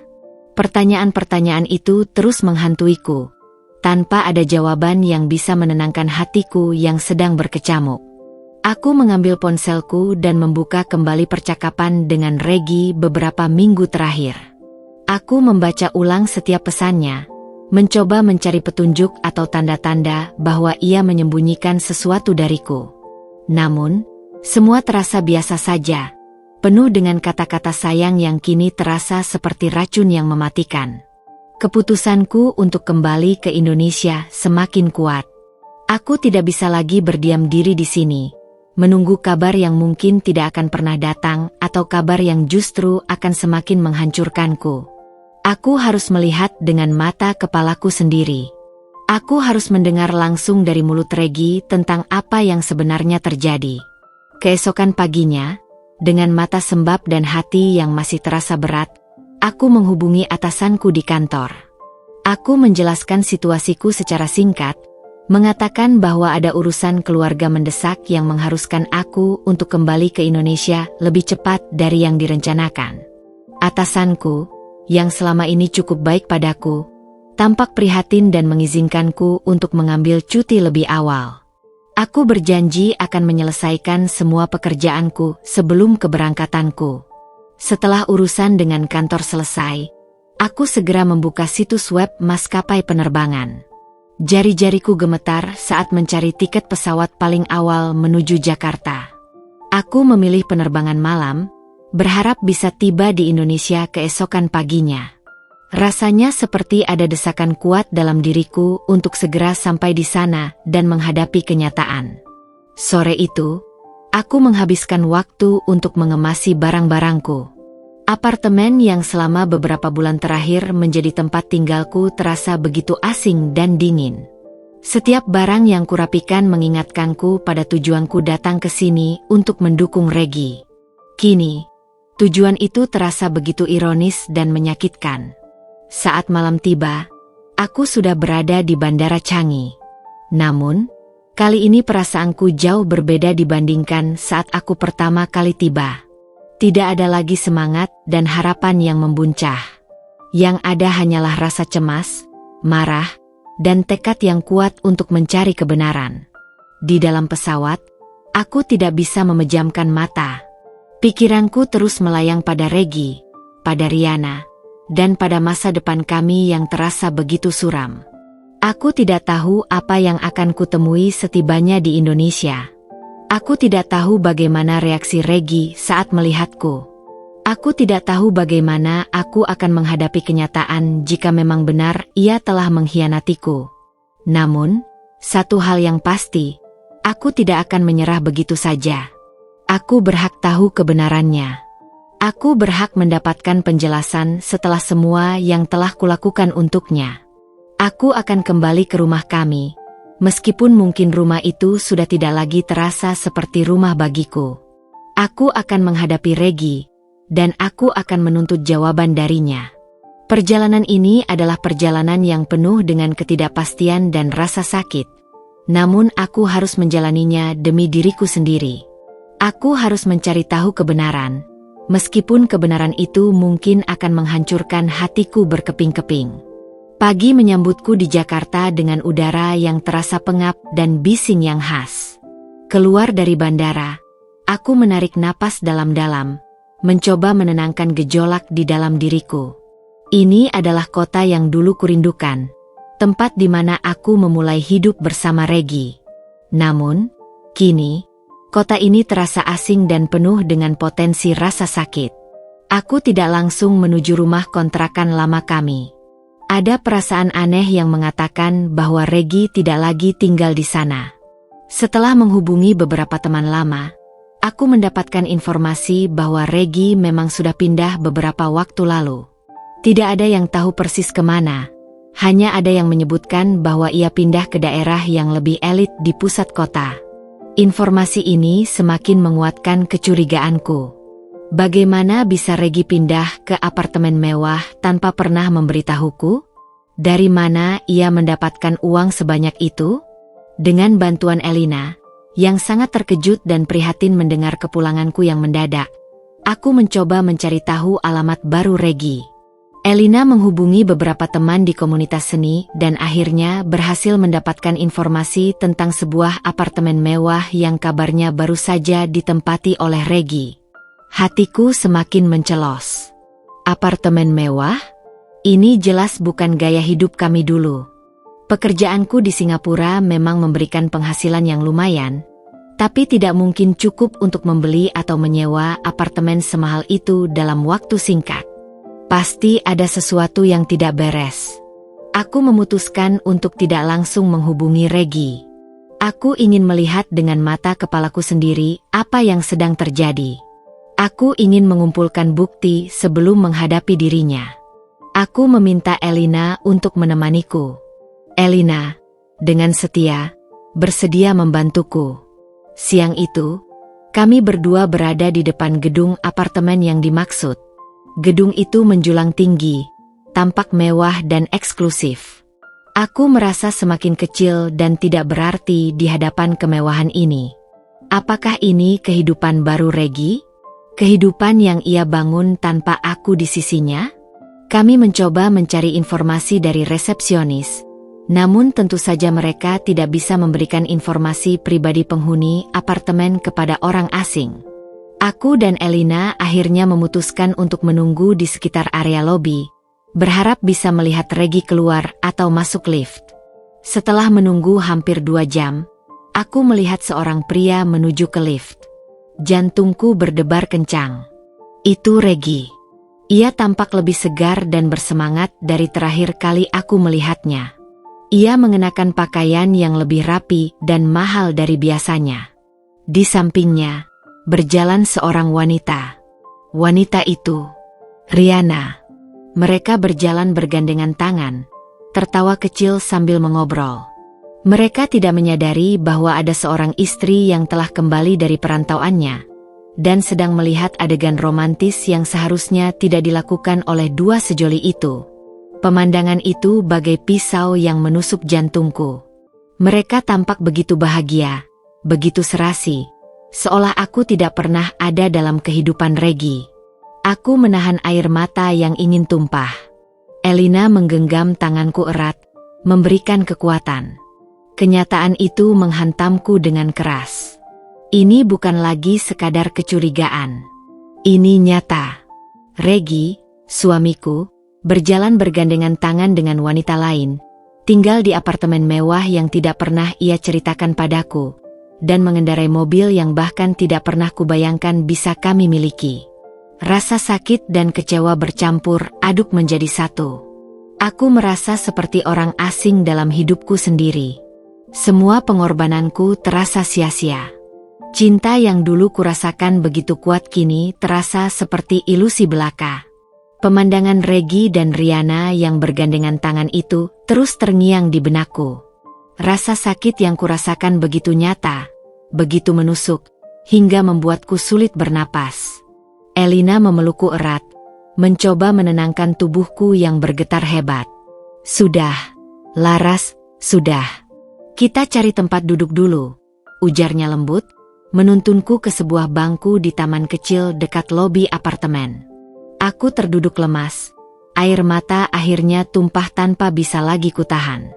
Pertanyaan-pertanyaan itu terus menghantuiku, tanpa ada jawaban yang bisa menenangkan hatiku yang sedang berkecamuk. Aku mengambil ponselku dan membuka kembali percakapan dengan Regi beberapa minggu terakhir. Aku membaca ulang setiap pesannya, mencoba mencari petunjuk atau tanda-tanda bahwa ia menyembunyikan sesuatu dariku. Namun, semua terasa biasa saja, penuh dengan kata-kata sayang yang kini terasa seperti racun yang mematikan. Keputusanku untuk kembali ke Indonesia semakin kuat. Aku tidak bisa lagi berdiam diri di sini, menunggu kabar yang mungkin tidak akan pernah datang atau kabar yang justru akan semakin menghancurkanku. Aku harus melihat dengan mata kepalaku sendiri. Aku harus mendengar langsung dari mulut Regi tentang apa yang sebenarnya terjadi. Keesokan paginya, dengan mata sembab dan hati yang masih terasa berat, aku menghubungi atasanku di kantor. Aku menjelaskan situasiku secara singkat, mengatakan bahwa ada urusan keluarga mendesak yang mengharuskan aku untuk kembali ke Indonesia lebih cepat dari yang direncanakan. Atasanku, yang selama ini cukup baik padaku, tampak prihatin dan mengizinkanku untuk mengambil cuti lebih awal. Aku berjanji akan menyelesaikan semua pekerjaanku sebelum keberangkatanku. Setelah urusan dengan kantor selesai, aku segera membuka situs web maskapai penerbangan. Jari-jariku gemetar saat mencari tiket pesawat paling awal menuju Jakarta. Aku memilih penerbangan malam, berharap bisa tiba di Indonesia keesokan paginya. Rasanya seperti ada desakan kuat dalam diriku untuk segera sampai di sana dan menghadapi kenyataan. Sore itu, aku menghabiskan waktu untuk mengemasi barang-barangku. Apartemen yang selama beberapa bulan terakhir menjadi tempat tinggalku terasa begitu asing dan dingin. Setiap barang yang kurapikan mengingatkanku pada tujuanku datang ke sini untuk mendukung Regi. Kini, tujuan itu terasa begitu ironis dan menyakitkan. Saat malam tiba, aku sudah berada di Bandara Changi. Namun, kali ini perasaanku jauh berbeda dibandingkan saat aku pertama kali tiba. Tidak ada lagi semangat dan harapan yang membuncah. Yang ada hanyalah rasa cemas, marah, dan tekad yang kuat untuk mencari kebenaran. Di dalam pesawat, aku tidak bisa memejamkan mata. Pikiranku terus melayang pada Regi, pada Riana, dan pada masa depan kami yang terasa begitu suram. Aku tidak tahu apa yang akan kutemui setibanya di Indonesia. Aku tidak tahu bagaimana reaksi Regi saat melihatku. Aku tidak tahu bagaimana aku akan menghadapi kenyataan jika memang benar ia telah mengkhianatiku. Namun, satu hal yang pasti, aku tidak akan menyerah begitu saja. Aku berhak tahu kebenarannya. Aku berhak mendapatkan penjelasan setelah semua yang telah kulakukan untuknya. Aku akan kembali ke rumah kami. Meskipun mungkin rumah itu sudah tidak lagi terasa seperti rumah bagiku. Aku akan menghadapi Regi, dan aku akan menuntut jawaban darinya. Perjalanan ini adalah perjalanan yang penuh dengan ketidakpastian dan rasa sakit. Namun aku harus menjalaninya demi diriku sendiri. Aku harus mencari tahu kebenaran, meskipun kebenaran itu mungkin akan menghancurkan hatiku berkeping-keping. Pagi menyambutku di Jakarta dengan udara yang terasa pengap dan bising yang khas. Keluar dari bandara, aku menarik napas dalam-dalam, mencoba menenangkan gejolak di dalam diriku. Ini adalah kota yang dulu kurindukan, tempat di mana aku memulai hidup bersama Regi. Namun, kini, kota ini terasa asing dan penuh dengan potensi rasa sakit. Aku tidak langsung menuju rumah kontrakan lama kami. Ada perasaan aneh yang mengatakan bahwa Regi tidak lagi tinggal di sana. Setelah menghubungi beberapa teman lama, aku mendapatkan informasi bahwa Regi memang sudah pindah beberapa waktu lalu. Tidak ada yang tahu persis kemana, hanya ada yang menyebutkan bahwa ia pindah ke daerah yang lebih elit di pusat kota. Informasi ini semakin menguatkan kecurigaanku. Bagaimana bisa Regi pindah ke apartemen mewah tanpa pernah memberitahuku? Dari mana ia mendapatkan uang sebanyak itu? Dengan bantuan Elina, yang sangat terkejut dan prihatin mendengar kepulanganku yang mendadak, aku mencoba mencari tahu alamat baru Regi. Elina menghubungi beberapa teman di komunitas seni dan akhirnya berhasil mendapatkan informasi tentang sebuah apartemen mewah yang kabarnya baru saja ditempati oleh Regi. Hatiku semakin mencelos. Apartemen mewah? Ini jelas bukan gaya hidup kami dulu. Pekerjaanku di Singapura memang memberikan penghasilan yang lumayan, tapi tidak mungkin cukup untuk membeli atau menyewa apartemen semahal itu dalam waktu singkat. Pasti ada sesuatu yang tidak beres. Aku memutuskan untuk tidak langsung menghubungi Regi. Aku ingin melihat dengan mata kepalaku sendiri apa yang sedang terjadi. Aku ingin mengumpulkan bukti sebelum menghadapi dirinya. Aku meminta Elina untuk menemaniku. Elina, dengan setia, bersedia membantuku. Siang itu, kami berdua berada di depan gedung apartemen yang dimaksud. Gedung itu menjulang tinggi, tampak mewah dan eksklusif. Aku merasa semakin kecil dan tidak berarti di hadapan kemewahan ini. Apakah ini kehidupan baru Regi? Kehidupan yang ia bangun tanpa aku di sisinya? Kami mencoba mencari informasi dari resepsionis, namun tentu saja mereka tidak bisa memberikan informasi pribadi penghuni apartemen kepada orang asing. Aku dan Elina akhirnya memutuskan untuk menunggu di sekitar area lobi, berharap bisa melihat Regi keluar atau masuk lift. Setelah menunggu hampir 2 jam, aku melihat seorang pria menuju ke lift. Jantungku berdebar kencang. Itu Regi. Ia tampak lebih segar dan bersemangat dari terakhir kali aku melihatnya. Ia mengenakan pakaian yang lebih rapi dan mahal dari biasanya. Di sampingnya, berjalan seorang wanita. Wanita itu, Riana. Mereka berjalan bergandengan tangan, tertawa kecil sambil mengobrol. Mereka tidak menyadari bahwa ada seorang istri yang telah kembali dari perantauannya, dan sedang melihat adegan romantis yang seharusnya tidak dilakukan oleh dua sejoli itu. Pemandangan itu bagai pisau yang menusuk jantungku. Mereka tampak begitu bahagia, begitu serasi, seolah aku tidak pernah ada dalam kehidupan Regi. Aku menahan air mata yang ingin tumpah. Elina menggenggam tanganku erat, memberikan kekuatan. Kenyataan itu menghantamku dengan keras. Ini bukan lagi sekadar kecurigaan. Ini nyata. Regi, suamiku, berjalan bergandengan tangan dengan wanita lain, tinggal di apartemen mewah yang tidak pernah ia ceritakan padaku, dan mengendarai mobil yang bahkan tidak pernah kubayangkan bisa kami miliki. Rasa sakit dan kecewa bercampur aduk menjadi satu. Aku merasa seperti orang asing dalam hidupku sendiri. Semua pengorbananku terasa sia-sia. Cinta yang dulu kurasakan begitu kuat kini terasa seperti ilusi belaka. Pemandangan Regi dan Riana yang bergandengan tangan itu terus terngiang di benakku. Rasa sakit yang kurasakan begitu nyata, begitu menusuk, hingga membuatku sulit bernapas. Elina memelukku erat, mencoba menenangkan tubuhku yang bergetar hebat. Sudah, Laras, sudah. Kita cari tempat duduk dulu, ujarnya lembut, menuntunku ke sebuah bangku di taman kecil dekat lobi apartemen. Aku terduduk lemas, air mata akhirnya tumpah tanpa bisa lagi kutahan.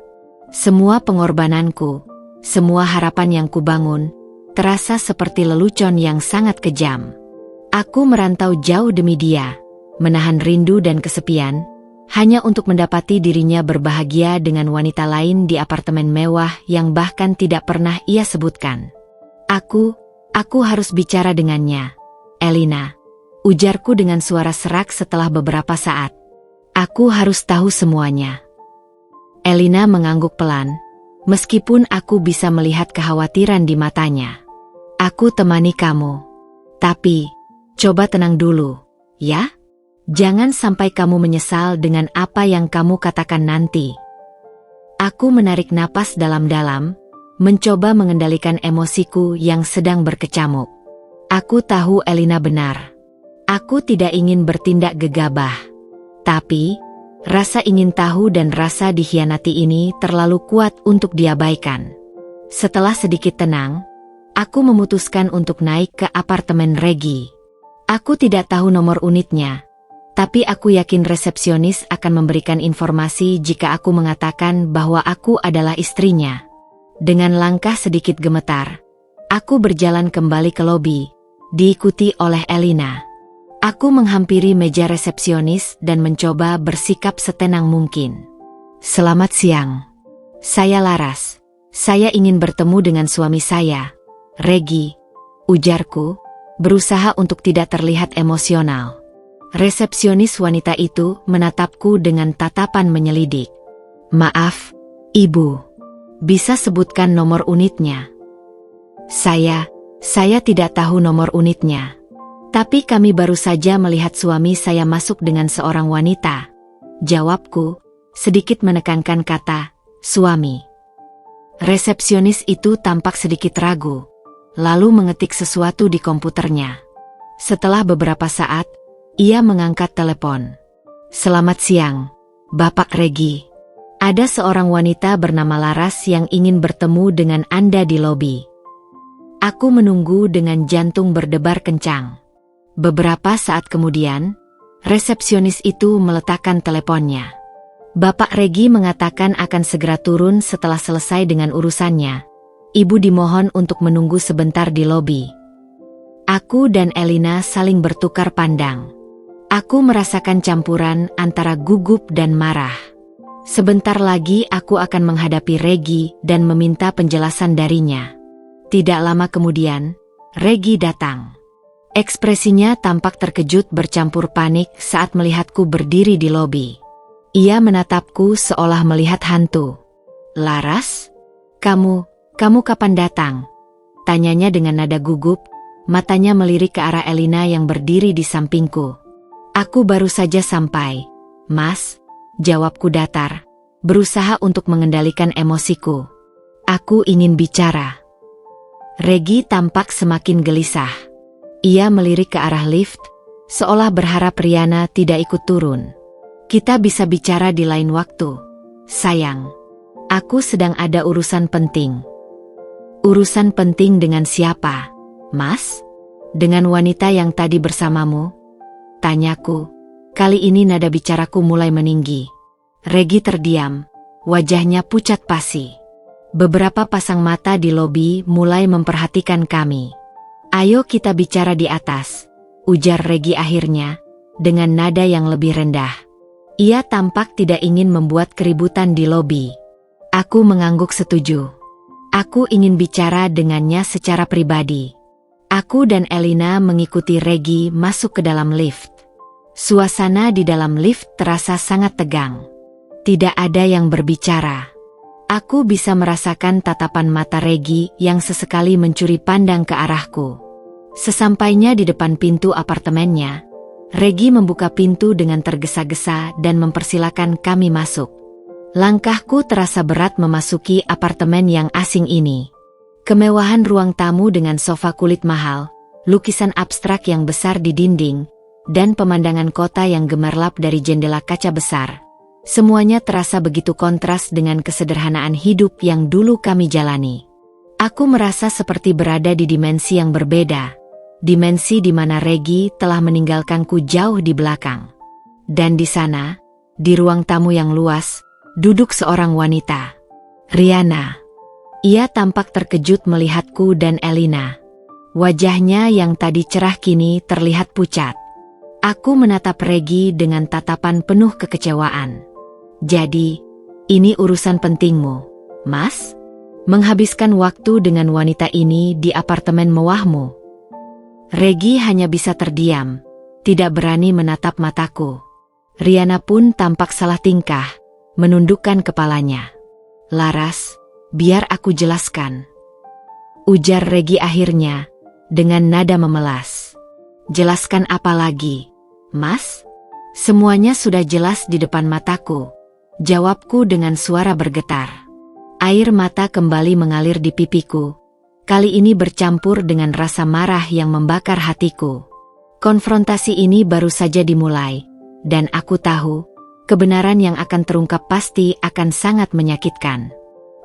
Semua pengorbananku, semua harapan yang kubangun, terasa seperti lelucon yang sangat kejam. Aku merantau jauh demi dia, menahan rindu dan kesepian, hanya untuk mendapati dirinya berbahagia dengan wanita lain di apartemen mewah yang bahkan tidak pernah ia sebutkan. Aku harus bicara dengannya, Elina, ujarku dengan suara serak setelah beberapa saat. Aku harus tahu semuanya. Elina mengangguk pelan, meskipun aku bisa melihat kekhawatiran di matanya. Aku temani kamu. Tapi, coba tenang dulu, ya? Jangan sampai kamu menyesal dengan apa yang kamu katakan nanti. Aku menarik napas dalam-dalam, mencoba mengendalikan emosiku yang sedang berkecamuk. Aku tahu Elina benar. Aku tidak ingin bertindak gegabah. Tapi, rasa ingin tahu dan rasa dikhianati ini terlalu kuat untuk diabaikan. Setelah sedikit tenang, aku memutuskan untuk naik ke apartemen Regi. Aku tidak tahu nomor unitnya, tapi aku yakin resepsionis akan memberikan informasi jika aku mengatakan bahwa aku adalah istrinya. Dengan langkah sedikit gemetar, aku berjalan kembali ke lobi, diikuti oleh Elina. Aku menghampiri meja resepsionis dan mencoba bersikap setenang mungkin. Selamat siang. Saya Laras. Saya ingin bertemu dengan suami saya, Regi, ujarku, berusaha untuk tidak terlihat emosional. Resepsionis wanita itu menatapku dengan tatapan menyelidik. Maaf, Ibu. Bisa sebutkan nomor unitnya? Saya tidak tahu nomor unitnya. Tapi kami baru saja melihat suami saya masuk dengan seorang wanita. Jawabku, sedikit menekankan kata, suami. Resepsionis itu tampak sedikit ragu, lalu mengetik sesuatu di komputernya. Setelah beberapa saat, ia mengangkat telepon. Selamat siang, Bapak Regi. Ada seorang wanita bernama Laras yang ingin bertemu dengan Anda di lobi. Aku menunggu dengan jantung berdebar kencang. Beberapa saat kemudian, resepsionis itu meletakkan teleponnya. Bapak Regi mengatakan akan segera turun setelah selesai dengan urusannya. Ibu dimohon untuk menunggu sebentar di lobi. Aku dan Elina saling bertukar pandang. Aku merasakan campuran antara gugup dan marah. Sebentar lagi aku akan menghadapi Regi dan meminta penjelasan darinya. Tidak lama kemudian, Regi datang. Ekspresinya tampak terkejut bercampur panik saat melihatku berdiri di lobi. Ia menatapku seolah melihat hantu. "Laras? Kamu kapan datang?" Tanyanya dengan nada gugup, matanya melirik ke arah Elina yang berdiri di sampingku. "Aku baru saja sampai, Mas," jawabku datar, berusaha untuk mengendalikan emosiku. "Aku ingin bicara." Regi tampak semakin gelisah. Ia melirik ke arah lift, seolah berharap Riana tidak ikut turun. "Kita bisa bicara di lain waktu, sayang. Aku sedang ada urusan penting." "Urusan penting dengan siapa, Mas?" "Dengan wanita yang tadi bersamamu?" tanyaku. Kali ini nada bicaraku mulai meninggi. Regi terdiam, wajahnya pucat pasi. Beberapa pasang mata di lobi mulai memperhatikan kami. "Ayo kita bicara di atas," ujar Regi akhirnya, dengan nada yang lebih rendah. Ia tampak tidak ingin membuat keributan di lobi. Aku mengangguk setuju. Aku ingin bicara dengannya secara pribadi. Aku dan Elina mengikuti Regi masuk ke dalam lift. Suasana di dalam lift terasa sangat tegang. Tidak ada yang berbicara. Aku bisa merasakan tatapan mata Regi yang sesekali mencuri pandang ke arahku. Sesampainya di depan pintu apartemennya, Regi membuka pintu dengan tergesa-gesa dan mempersilakan kami masuk. Langkahku terasa berat memasuki apartemen yang asing ini. Kemewahan ruang tamu dengan sofa kulit mahal, lukisan abstrak yang besar di dinding, dan pemandangan kota yang gemerlap dari jendela kaca besar. Semuanya terasa begitu kontras dengan kesederhanaan hidup yang dulu kami jalani. Aku merasa seperti berada di dimensi yang berbeda. Dimensi di mana Regi telah meninggalkanku jauh di belakang. Dan di sana, di ruang tamu yang luas, duduk seorang wanita. Riana. Ia tampak terkejut melihatku dan Elina. Wajahnya yang tadi cerah kini terlihat pucat. Aku menatap Regi dengan tatapan penuh kekecewaan. "Jadi, ini urusan pentingmu, Mas? Menghabiskan waktu dengan wanita ini di apartemen mewahmu?" Regi hanya bisa terdiam, tidak berani menatap mataku. Riana pun tampak salah tingkah, menundukkan kepalanya. "Laras, biar aku jelaskan," ujar Regi akhirnya, dengan nada memelas. "Jelaskan apa lagi, Mas?" "Semuanya sudah jelas di depan mataku," jawabku dengan suara bergetar. Air mata kembali mengalir di pipiku, kali ini bercampur dengan rasa marah yang membakar hatiku. Konfrontasi ini baru saja dimulai, dan aku tahu, kebenaran yang akan terungkap pasti akan sangat menyakitkan.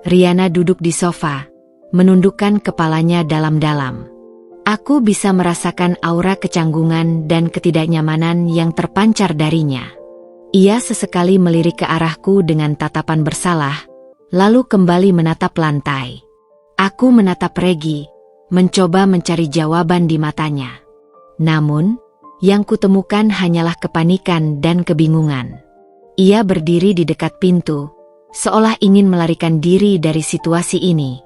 Riana duduk di sofa, menundukkan kepalanya dalam-dalam. Aku bisa merasakan aura kecanggungan dan ketidaknyamanan yang terpancar darinya. Ia sesekali melirik ke arahku dengan tatapan bersalah, lalu kembali menatap lantai. Aku menatap Regi, mencoba mencari jawaban di matanya. Namun, yang kutemukan hanyalah kepanikan dan kebingungan. Ia berdiri di dekat pintu, seolah ingin melarikan diri dari situasi ini.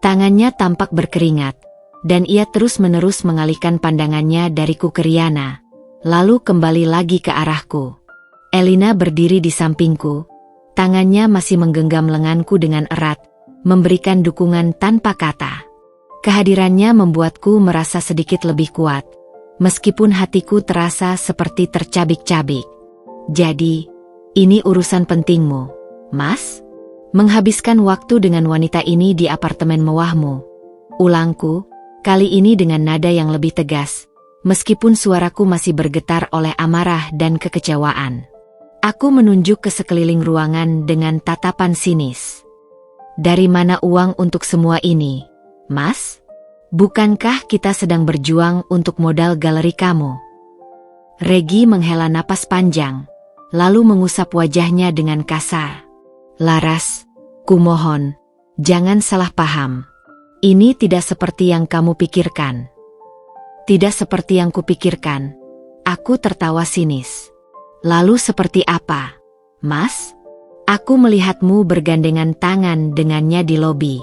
Tangannya tampak berkeringat, dan ia terus-menerus mengalihkan pandangannya dariku ke Riana, lalu kembali lagi ke arahku. Elina berdiri di sampingku, tangannya masih menggenggam lenganku dengan erat, memberikan dukungan tanpa kata. Kehadirannya membuatku merasa sedikit lebih kuat, meskipun hatiku terasa seperti tercabik-cabik. "Jadi, ini urusan pentingmu, Mas? Menghabiskan waktu dengan wanita ini di apartemen mewahmu?" Ulangku, kali ini dengan nada yang lebih tegas, meskipun suaraku masih bergetar oleh amarah dan kekecewaan. Aku menunjuk ke sekeliling ruangan dengan tatapan sinis. Dari mana uang untuk semua ini, Mas? Bukankah kita sedang berjuang untuk modal galeri kamu? Regi menghela napas panjang, lalu mengusap wajahnya dengan kasar. Laras, kumohon, jangan salah paham. Ini tidak seperti yang kamu pikirkan. Tidak seperti yang kupikirkan. Aku tertawa sinis. Lalu seperti apa, Mas? Aku melihatmu bergandengan tangan dengannya di lobi.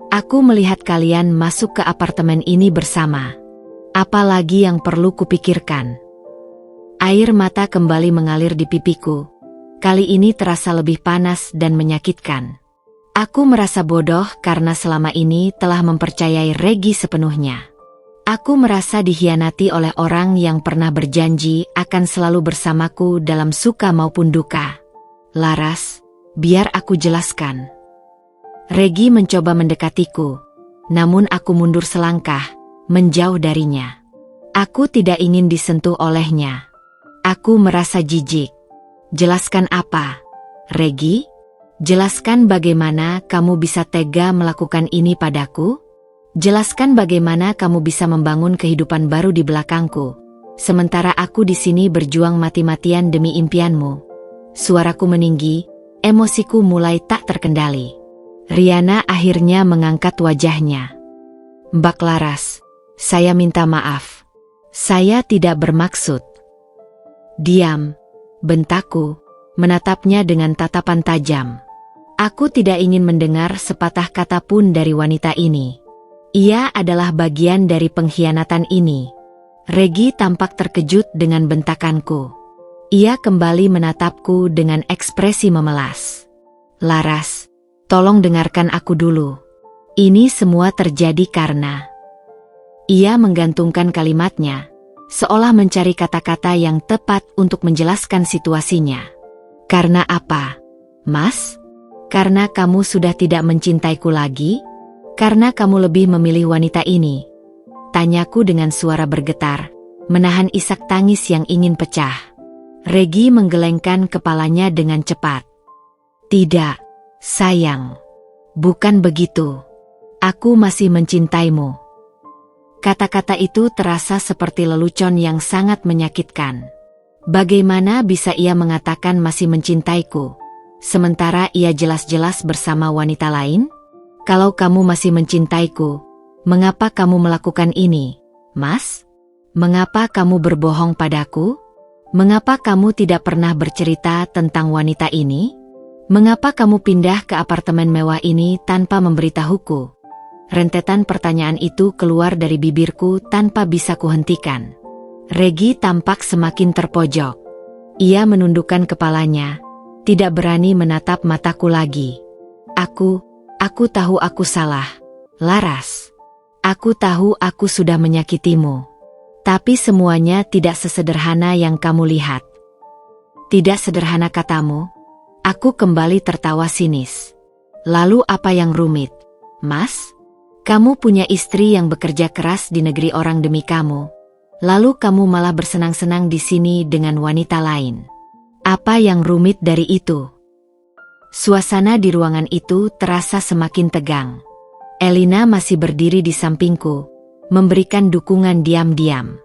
Aku melihat kalian masuk ke apartemen ini bersama. Apalagi yang perlu kupikirkan? Air mata kembali mengalir di pipiku. Kali ini terasa lebih panas dan menyakitkan. Aku merasa bodoh karena selama ini telah mempercayai Regi sepenuhnya. Aku merasa dikhianati oleh orang yang pernah berjanji akan selalu bersamaku dalam suka maupun duka. Laras, biar aku jelaskan. Regi mencoba mendekatiku, namun aku mundur selangkah, menjauh darinya. Aku tidak ingin disentuh olehnya. Aku merasa jijik. Jelaskan apa, Regi? Jelaskan bagaimana kamu bisa tega melakukan ini padaku? Jelaskan bagaimana kamu bisa membangun kehidupan baru di belakangku, sementara aku di sini berjuang mati-matian demi impianmu. Suaraku meninggi, emosiku mulai tak terkendali. Riana akhirnya mengangkat wajahnya. Mbak Laras, saya minta maaf. Saya tidak bermaksud. Diam, bentakku, menatapnya dengan tatapan tajam. Aku tidak ingin mendengar sepatah kata pun dari wanita ini. Ia adalah bagian dari pengkhianatan ini. Regi tampak terkejut dengan bentakanku. Ia kembali menatapku dengan ekspresi memelas. Laras, tolong dengarkan aku dulu. Ini semua terjadi karena... Ia menggantungkan kalimatnya, seolah mencari kata-kata yang tepat untuk menjelaskan situasinya. Karena apa, Mas? Karena kamu sudah tidak mencintaiku lagi? Karena kamu lebih memilih wanita ini? Tanyaku dengan suara bergetar, menahan isak tangis yang ingin pecah. Regi menggelengkan kepalanya dengan cepat. Tidak, sayang. Bukan begitu. Aku masih mencintaimu. Kata-kata itu terasa seperti lelucon yang sangat menyakitkan. Bagaimana bisa ia mengatakan masih mencintaiku, sementara ia jelas-jelas bersama wanita lain? Kalau kamu masih mencintaiku, mengapa kamu melakukan ini, Mas? Mengapa kamu berbohong padaku? Mengapa kamu tidak pernah bercerita tentang wanita ini? Mengapa kamu pindah ke apartemen mewah ini tanpa memberitahuku? Rentetan pertanyaan itu keluar dari bibirku tanpa bisa kuhentikan. Regi tampak semakin terpojok. Ia menundukkan kepalanya, tidak berani menatap mataku lagi. Aku tahu aku salah, Laras. Aku tahu aku sudah menyakitimu. Tapi semuanya tidak sesederhana yang kamu lihat. Tidak sederhana katamu. Aku kembali tertawa sinis. Lalu apa yang rumit, Mas? Kamu punya istri yang bekerja keras di negeri orang demi kamu. Lalu kamu malah bersenang-senang di sini dengan wanita lain. Apa yang rumit dari itu? Suasana di ruangan itu terasa semakin tegang. Elina masih berdiri di sampingku, memberikan dukungan diam-diam.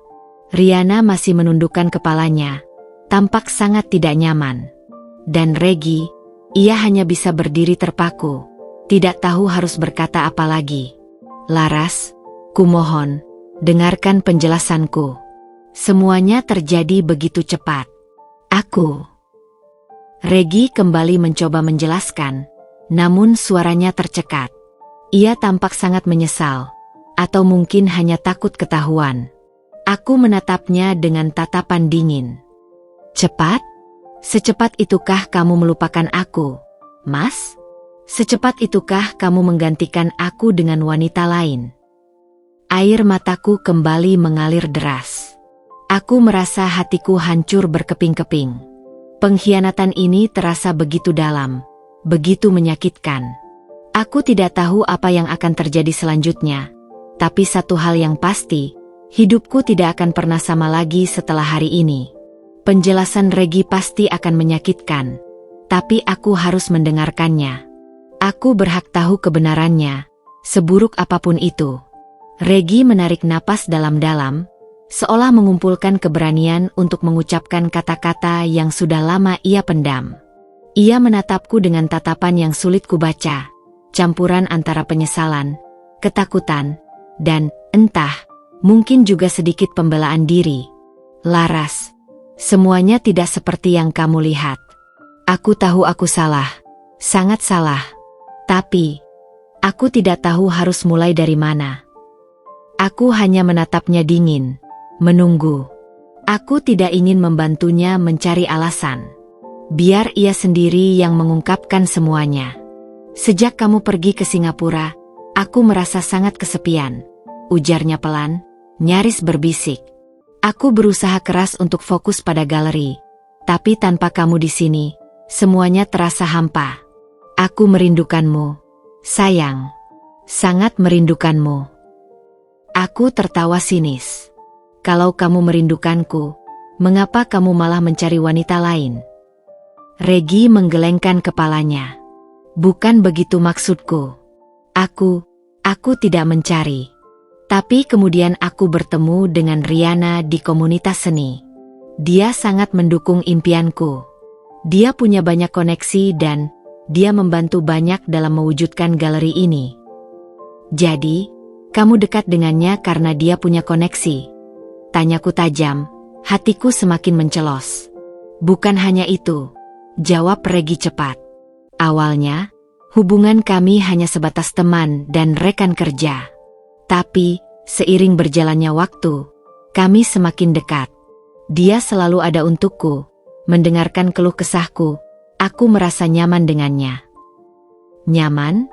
Riana masih menundukkan kepalanya, tampak sangat tidak nyaman. Dan Regi, ia hanya bisa berdiri terpaku, tidak tahu harus berkata apa lagi. Laras, kumohon, dengarkan penjelasanku. Semuanya terjadi begitu cepat. Regi kembali mencoba menjelaskan, namun suaranya tercekat. Ia tampak sangat menyesal, atau mungkin hanya takut ketahuan. Aku menatapnya dengan tatapan dingin. Cepat? Secepat itukah kamu melupakan aku, Mas? Secepat itukah kamu menggantikan aku dengan wanita lain? Air mataku kembali mengalir deras. Aku merasa hatiku hancur berkeping-keping. Pengkhianatan ini terasa begitu dalam, begitu menyakitkan. Aku tidak tahu apa yang akan terjadi selanjutnya, tapi satu hal yang pasti, hidupku tidak akan pernah sama lagi setelah hari ini. Penjelasan Regi pasti akan menyakitkan, tapi aku harus mendengarkannya. Aku berhak tahu kebenarannya, seburuk apapun itu. Regi menarik napas dalam-dalam, seolah mengumpulkan keberanian untuk mengucapkan kata-kata yang sudah lama ia pendam. Ia menatapku dengan tatapan yang sulit kubaca, campuran antara penyesalan, ketakutan, dan, entah, mungkin juga sedikit pembelaan diri. Laras, semuanya tidak seperti yang kamu lihat. Aku tahu aku salah, sangat salah. Tapi, aku tidak tahu harus mulai dari mana. Aku hanya menatapnya dingin, menunggu. Aku tidak ingin membantunya mencari alasan. Biar ia sendiri yang mengungkapkan semuanya. Sejak kamu pergi ke Singapura, aku merasa sangat kesepian, ujarnya pelan, nyaris berbisik. Aku berusaha keras untuk fokus pada galeri, tapi tanpa kamu di sini, semuanya terasa hampa. Aku merindukanmu, sayang. Sangat merindukanmu. Aku tertawa sinis. Kalau kamu merindukanku, mengapa kamu malah mencari wanita lain? Regi menggelengkan kepalanya. Bukan begitu maksudku. Aku tidak mencari. Tapi kemudian aku bertemu dengan Riana di komunitas seni. Dia sangat mendukung impianku. Dia punya banyak koneksi dan dia membantu banyak dalam mewujudkan galeri ini. Jadi, kamu dekat dengannya karena dia punya koneksi? Tanyaku tajam, hatiku semakin mencelos. Bukan hanya itu, jawab Regi cepat. Awalnya, hubungan kami hanya sebatas teman dan rekan kerja. Tapi, seiring berjalannya waktu, kami semakin dekat. Dia selalu ada untukku, mendengarkan keluh kesahku. Aku merasa nyaman dengannya. Nyaman?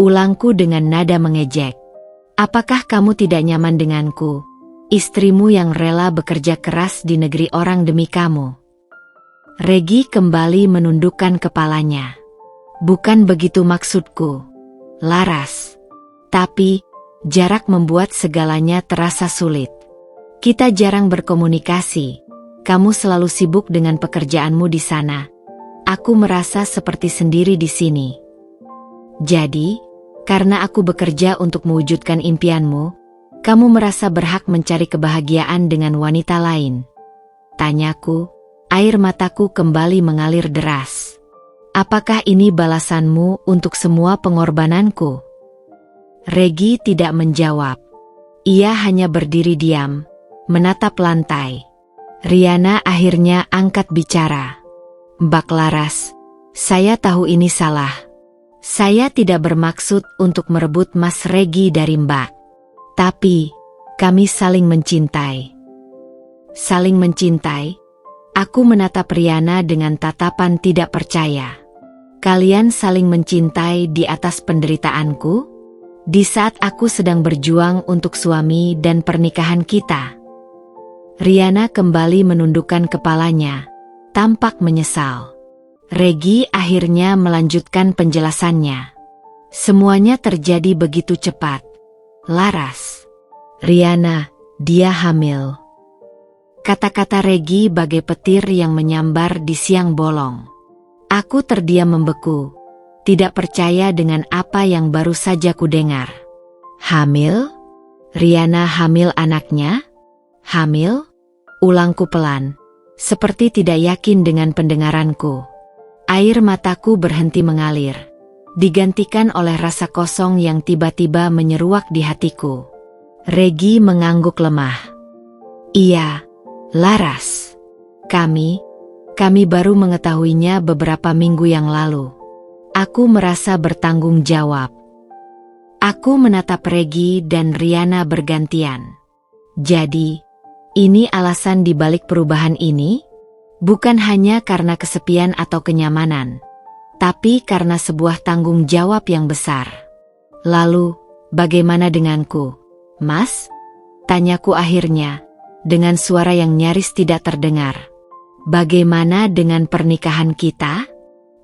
Ulangku dengan nada mengejek. Apakah kamu tidak nyaman denganku, istrimu yang rela bekerja keras di negeri orang demi kamu? Regi kembali menundukkan kepalanya. Bukan begitu maksudku, Laras. Tapi, jarak membuat segalanya terasa sulit. Kita jarang berkomunikasi. Kamu selalu sibuk dengan pekerjaanmu di sana. Aku merasa seperti sendiri di sini. Jadi, karena aku bekerja untuk mewujudkan impianmu, kamu merasa berhak mencari kebahagiaan dengan wanita lain. Tanyaku, air mataku kembali mengalir deras. Apakah ini balasanmu untuk semua pengorbananku? Regi tidak menjawab. Ia hanya berdiri diam, menatap lantai. Riana akhirnya angkat bicara. Mbak Laras, saya tahu ini salah. Saya tidak bermaksud untuk merebut Mas Regi dari Mbak. Tapi, kami saling mencintai. Saling mencintai? Aku menatap Riana dengan tatapan tidak percaya. Kalian saling mencintai di atas penderitaanku? Di saat aku sedang berjuang untuk suami dan pernikahan kita. Riana kembali menundukkan kepalanya, tampak menyesal. Regi akhirnya melanjutkan penjelasannya. Semuanya terjadi begitu cepat. Laras. Riana, dia hamil. Kata-kata Regi bagai petir yang menyambar di siang bolong. Aku terdiam membeku, tidak percaya dengan apa yang baru saja kudengar. Hamil? Riana hamil anaknya? Hamil? Ulangku pelan, seperti tidak yakin dengan pendengaranku. Air mataku berhenti mengalir, digantikan oleh rasa kosong yang tiba-tiba menyeruak di hatiku. Regi mengangguk lemah. Iya, Laras. Kami baru mengetahuinya beberapa minggu yang lalu. Aku merasa bertanggung jawab. Aku menatap Regi dan Riana bergantian. Jadi, ini alasan dibalik perubahan ini? Bukan hanya karena kesepian atau kenyamanan, tapi karena sebuah tanggung jawab yang besar. Lalu, bagaimana denganku, Mas? Tanyaku akhirnya, dengan suara yang nyaris tidak terdengar. Bagaimana dengan pernikahan kita?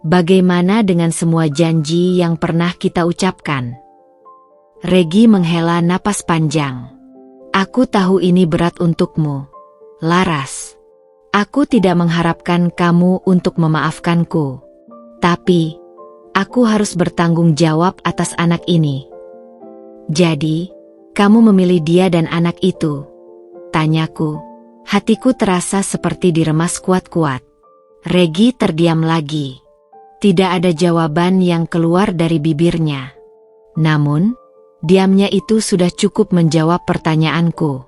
Bagaimana dengan semua janji yang pernah kita ucapkan? Regi menghela napas panjang. Aku tahu ini berat untukmu, Laras. Aku tidak mengharapkan kamu untuk memaafkanku. Tapi, aku harus bertanggung jawab atas anak ini. Jadi, kamu memilih dia dan anak itu? Tanyaku. Hatiku terasa seperti diremas kuat-kuat. Regi terdiam lagi. Tidak ada jawaban yang keluar dari bibirnya. Namun, diamnya itu sudah cukup menjawab pertanyaanku.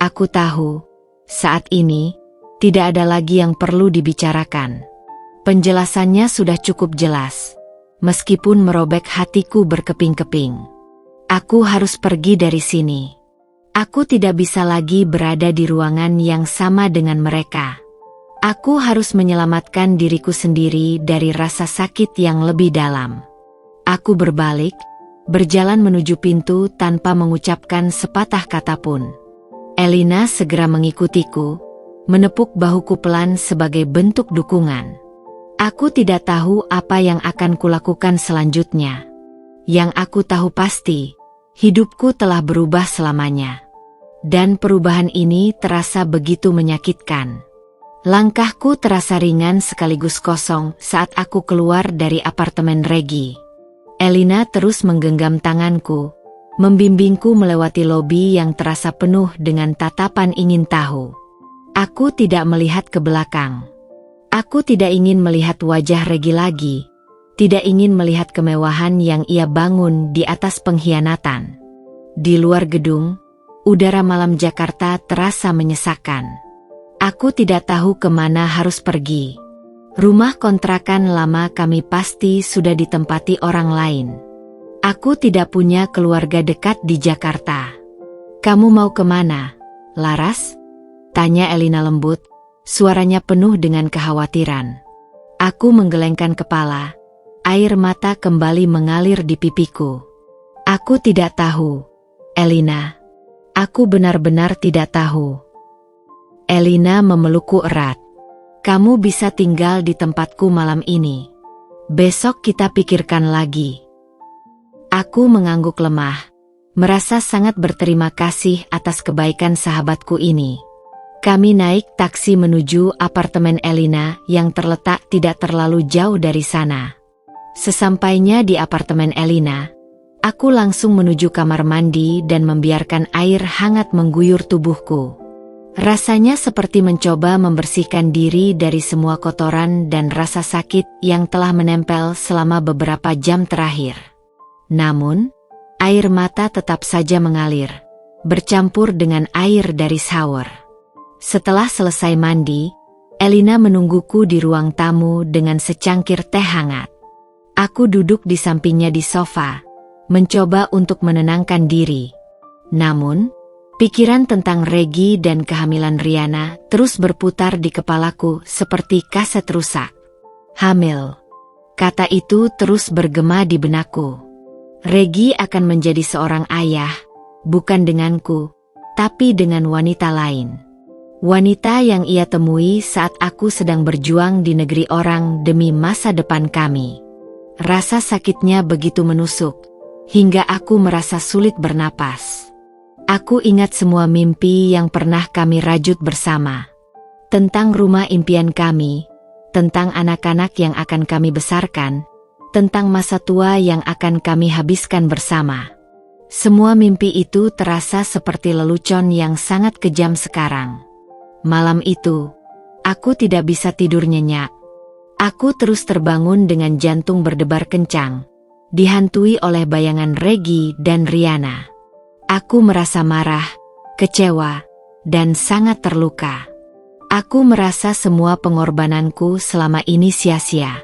Aku tahu, saat ini, tidak ada lagi yang perlu dibicarakan. Penjelasannya sudah cukup jelas, meskipun merobek hatiku berkeping-keping. Aku harus pergi dari sini. Aku tidak bisa lagi berada di ruangan yang sama dengan mereka. Aku harus menyelamatkan diriku sendiri dari rasa sakit yang lebih dalam. Aku berbalik, berjalan menuju pintu tanpa mengucapkan sepatah kata pun. Elina segera mengikutiku, menepuk bahuku pelan sebagai bentuk dukungan. Aku tidak tahu apa yang akan kulakukan selanjutnya. Yang aku tahu pasti, hidupku telah berubah selamanya. Dan perubahan ini terasa begitu menyakitkan. Langkahku terasa ringan sekaligus kosong saat aku keluar dari apartemen Regi. Elina terus menggenggam tanganku, membimbingku melewati lobi yang terasa penuh dengan tatapan ingin tahu. Aku tidak melihat ke belakang. Aku tidak ingin melihat wajah Regi lagi, tidak ingin melihat kemewahan yang ia bangun di atas pengkhianatan. Di luar gedung, udara malam Jakarta terasa menyesakkan. Aku tidak tahu kemana harus pergi. Rumah kontrakan lama kami pasti sudah ditempati orang lain. Aku tidak punya keluarga dekat di Jakarta. Kamu mau kemana, Laras? Tanya Elina lembut, suaranya penuh dengan kekhawatiran. Aku menggelengkan kepala, air mata kembali mengalir di pipiku. Aku tidak tahu, Elina. Aku benar-benar tidak tahu. Elina memelukku erat. Kamu bisa tinggal di tempatku malam ini. Besok kita pikirkan lagi. Aku mengangguk lemah, merasa sangat berterima kasih atas kebaikan sahabatku ini. Kami naik taksi menuju apartemen Elina yang terletak tidak terlalu jauh dari sana. Sesampainya di apartemen Elina, aku langsung menuju kamar mandi dan membiarkan air hangat mengguyur tubuhku. Rasanya seperti mencoba membersihkan diri dari semua kotoran dan rasa sakit yang telah menempel selama beberapa jam terakhir. Namun, air mata tetap saja mengalir, bercampur dengan air dari shower. Setelah selesai mandi, Elina menungguku di ruang tamu dengan secangkir teh hangat. Aku duduk di sampingnya di sofa, mencoba untuk menenangkan diri. Namun, pikiran tentang Regi dan kehamilan Riana terus berputar di kepalaku seperti kaset rusak. Hamil. Kata itu terus bergema di benakku. Regi akan menjadi seorang ayah, bukan denganku, tapi dengan wanita lain. Wanita yang ia temui saat aku sedang berjuang di negeri orang demi masa depan kami. Rasa sakitnya begitu menusuk, hingga aku merasa sulit bernapas. Aku ingat semua mimpi yang pernah kami rajut bersama. Tentang rumah impian kami, tentang anak-anak yang akan kami besarkan, tentang masa tua yang akan kami habiskan bersama. Semua mimpi itu terasa seperti lelucon yang sangat kejam sekarang. Malam itu, aku tidak bisa tidur nyenyak. Aku terus terbangun dengan jantung berdebar kencang, dihantui oleh bayangan Regi dan Riana. Aku merasa marah, kecewa, dan sangat terluka. Aku merasa semua pengorbananku selama ini sia-sia.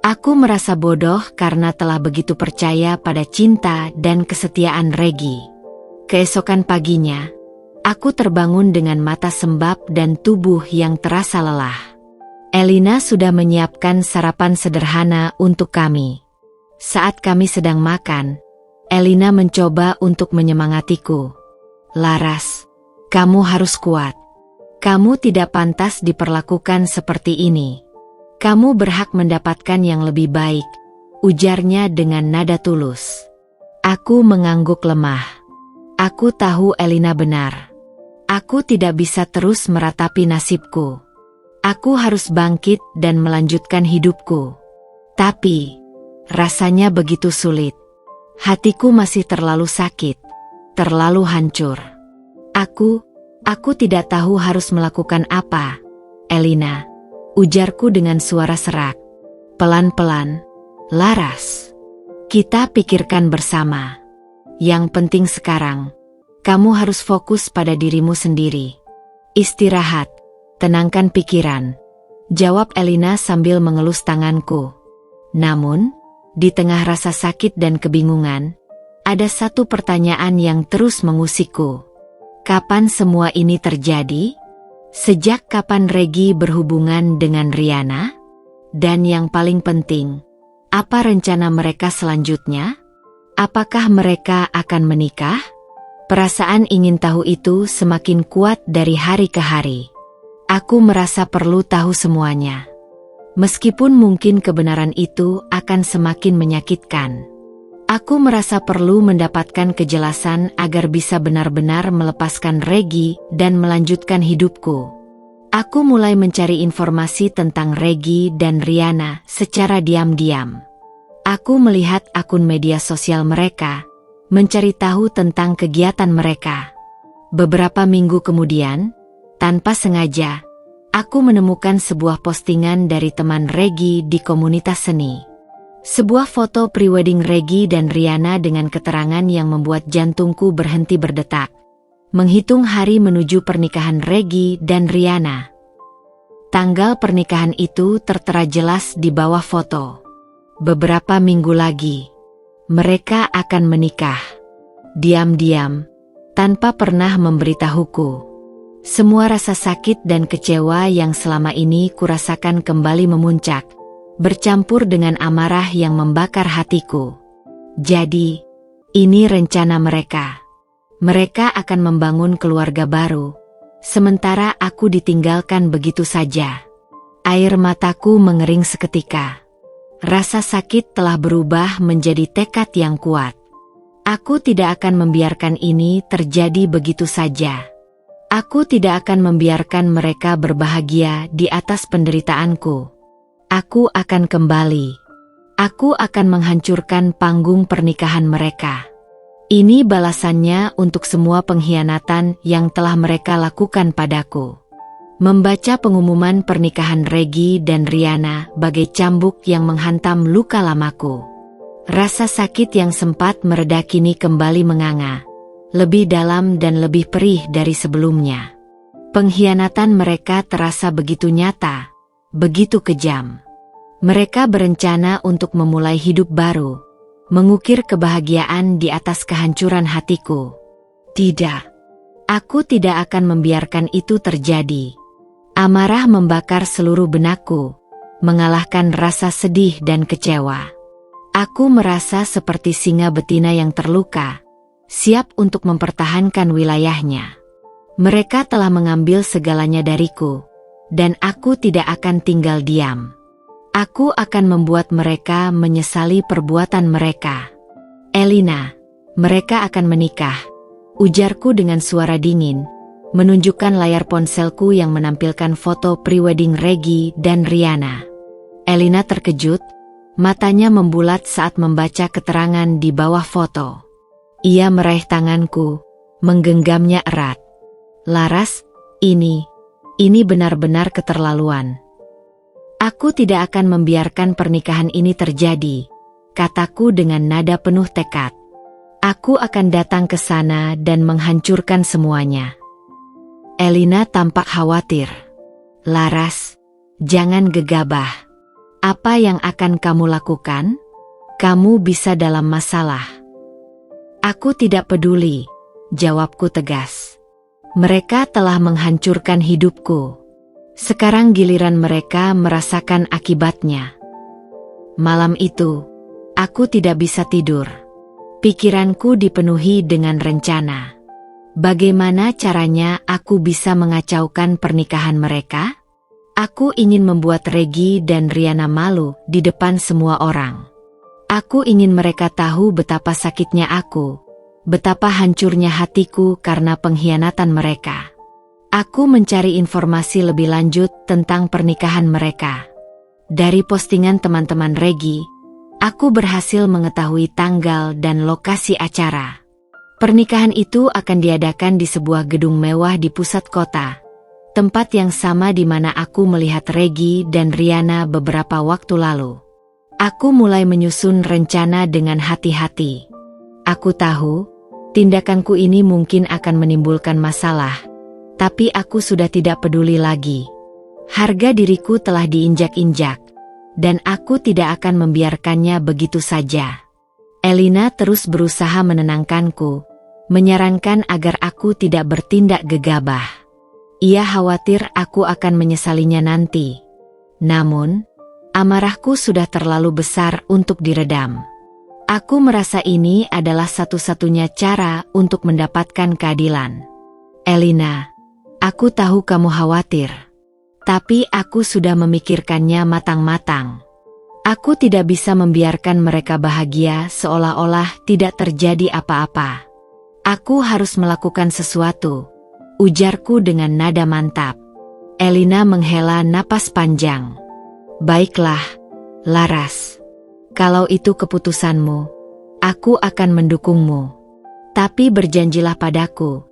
Aku merasa bodoh karena telah begitu percaya pada cinta dan kesetiaan Regi. Keesokan paginya, aku terbangun dengan mata sembab dan tubuh yang terasa lelah. Elina sudah menyiapkan sarapan sederhana untuk kami. Saat kami sedang makan, Elina mencoba untuk menyemangatiku. Laras, kamu harus kuat. Kamu tidak pantas diperlakukan seperti ini. Kamu berhak mendapatkan yang lebih baik, ujarnya dengan nada tulus. Aku mengangguk lemah. Aku tahu Elina benar. Aku tidak bisa terus meratapi nasibku. Aku harus bangkit dan melanjutkan hidupku. Tapi, rasanya begitu sulit. Hatiku masih terlalu sakit, terlalu hancur. Aku tidak tahu harus melakukan apa, Elina, ujarku dengan suara serak. Pelan-pelan, Laras. Kita pikirkan bersama. Yang penting sekarang, kamu harus fokus pada dirimu sendiri. Istirahat, tenangkan pikiran, jawab Elina sambil mengelus tanganku. Namun, di tengah rasa sakit dan kebingungan, ada satu pertanyaan yang terus mengusikku. Kapan semua ini terjadi? Sejak kapan Regi berhubungan dengan Riana? Dan yang paling penting, apa rencana mereka selanjutnya? Apakah mereka akan menikah? Perasaan ingin tahu itu semakin kuat dari hari ke hari. Aku merasa perlu tahu semuanya. Meskipun mungkin kebenaran itu akan semakin menyakitkan. Aku merasa perlu mendapatkan kejelasan agar bisa benar-benar melepaskan Regi dan melanjutkan hidupku. Aku mulai mencari informasi tentang Regi dan Riana secara diam-diam. Aku melihat akun media sosial mereka, mencari tahu tentang kegiatan mereka. Beberapa minggu kemudian, tanpa sengaja, aku menemukan sebuah postingan dari teman Regi di komunitas seni. Sebuah foto prewedding Regi dan Riana dengan keterangan yang membuat jantungku berhenti berdetak. Menghitung hari menuju pernikahan Regi dan Riana. Tanggal pernikahan itu tertera jelas di bawah foto. Beberapa minggu lagi, mereka akan menikah. Diam-diam, tanpa pernah memberitahuku. Semua rasa sakit dan kecewa yang selama ini kurasakan kembali memuncak, bercampur dengan amarah yang membakar hatiku. Jadi, ini rencana mereka. Mereka akan membangun keluarga baru, sementara aku ditinggalkan begitu saja. Air mataku mengering seketika. Rasa sakit telah berubah menjadi tekad yang kuat. Aku tidak akan membiarkan ini terjadi begitu saja. Aku tidak akan membiarkan mereka berbahagia di atas penderitaanku. Aku akan kembali. Aku akan menghancurkan panggung pernikahan mereka. Ini balasannya untuk semua pengkhianatan yang telah mereka lakukan padaku. Membaca pengumuman pernikahan Regi dan Riana bagai cambuk yang menghantam luka lamaku. Rasa sakit yang sempat mereda kini kembali menganga. Lebih dalam dan lebih perih dari sebelumnya. Pengkhianatan mereka terasa begitu nyata, begitu kejam. Mereka berencana untuk memulai hidup baru, mengukir kebahagiaan di atas kehancuran hatiku. Tidak, aku tidak akan membiarkan itu terjadi. Amarah membakar seluruh benakku, mengalahkan rasa sedih dan kecewa. Aku merasa seperti singa betina yang terluka, siap untuk mempertahankan wilayahnya. Mereka telah mengambil segalanya dariku, dan aku tidak akan tinggal diam. Aku akan membuat mereka menyesali perbuatan mereka. Elina, mereka akan menikah, ujarku dengan suara dingin, menunjukkan layar ponselku yang menampilkan foto prewedding Regi dan Riana. Elina terkejut, matanya membulat saat membaca keterangan di bawah foto. Ia meraih tanganku, menggenggamnya erat. Laras, ini benar-benar keterlaluan. Aku tidak akan membiarkan pernikahan ini terjadi, kataku dengan nada penuh tekad. Aku akan datang ke sana dan menghancurkan semuanya. Elina tampak khawatir. Laras, jangan gegabah. Apa yang akan kamu lakukan? Kamu bisa dalam masalah. Aku tidak peduli, jawabku tegas. Mereka telah menghancurkan hidupku. Sekarang giliran mereka merasakan akibatnya. Malam itu, aku tidak bisa tidur. Pikiranku dipenuhi dengan rencana. Bagaimana caranya aku bisa mengacaukan pernikahan mereka? Aku ingin membuat Regi dan Riana malu di depan semua orang. Aku ingin mereka tahu betapa sakitnya aku, betapa hancurnya hatiku karena pengkhianatan mereka. Aku mencari informasi lebih lanjut tentang pernikahan mereka. Dari postingan teman-teman Regi, aku berhasil mengetahui tanggal dan lokasi acara. Pernikahan itu akan diadakan di sebuah gedung mewah di pusat kota, tempat yang sama di mana aku melihat Regi dan Riana beberapa waktu lalu. Aku mulai menyusun rencana dengan hati-hati. Aku tahu, tindakanku ini mungkin akan menimbulkan masalah, tapi aku sudah tidak peduli lagi. Harga diriku telah diinjak-injak, dan aku tidak akan membiarkannya begitu saja. Elina terus berusaha menenangkanku, menyarankan agar aku tidak bertindak gegabah. Ia khawatir aku akan menyesalinya nanti. Namun, amarahku sudah terlalu besar untuk diredam. Aku merasa ini adalah satu-satunya cara untuk mendapatkan keadilan. Elina, aku tahu kamu khawatir, tapi aku sudah memikirkannya matang-matang. Aku tidak bisa membiarkan mereka bahagia seolah-olah tidak terjadi apa-apa. Aku harus melakukan sesuatu, ujarku dengan nada mantap. Elina menghela napas panjang. Baiklah, Laras. Kalau itu keputusanmu, aku akan mendukungmu. Tapi berjanjilah padaku,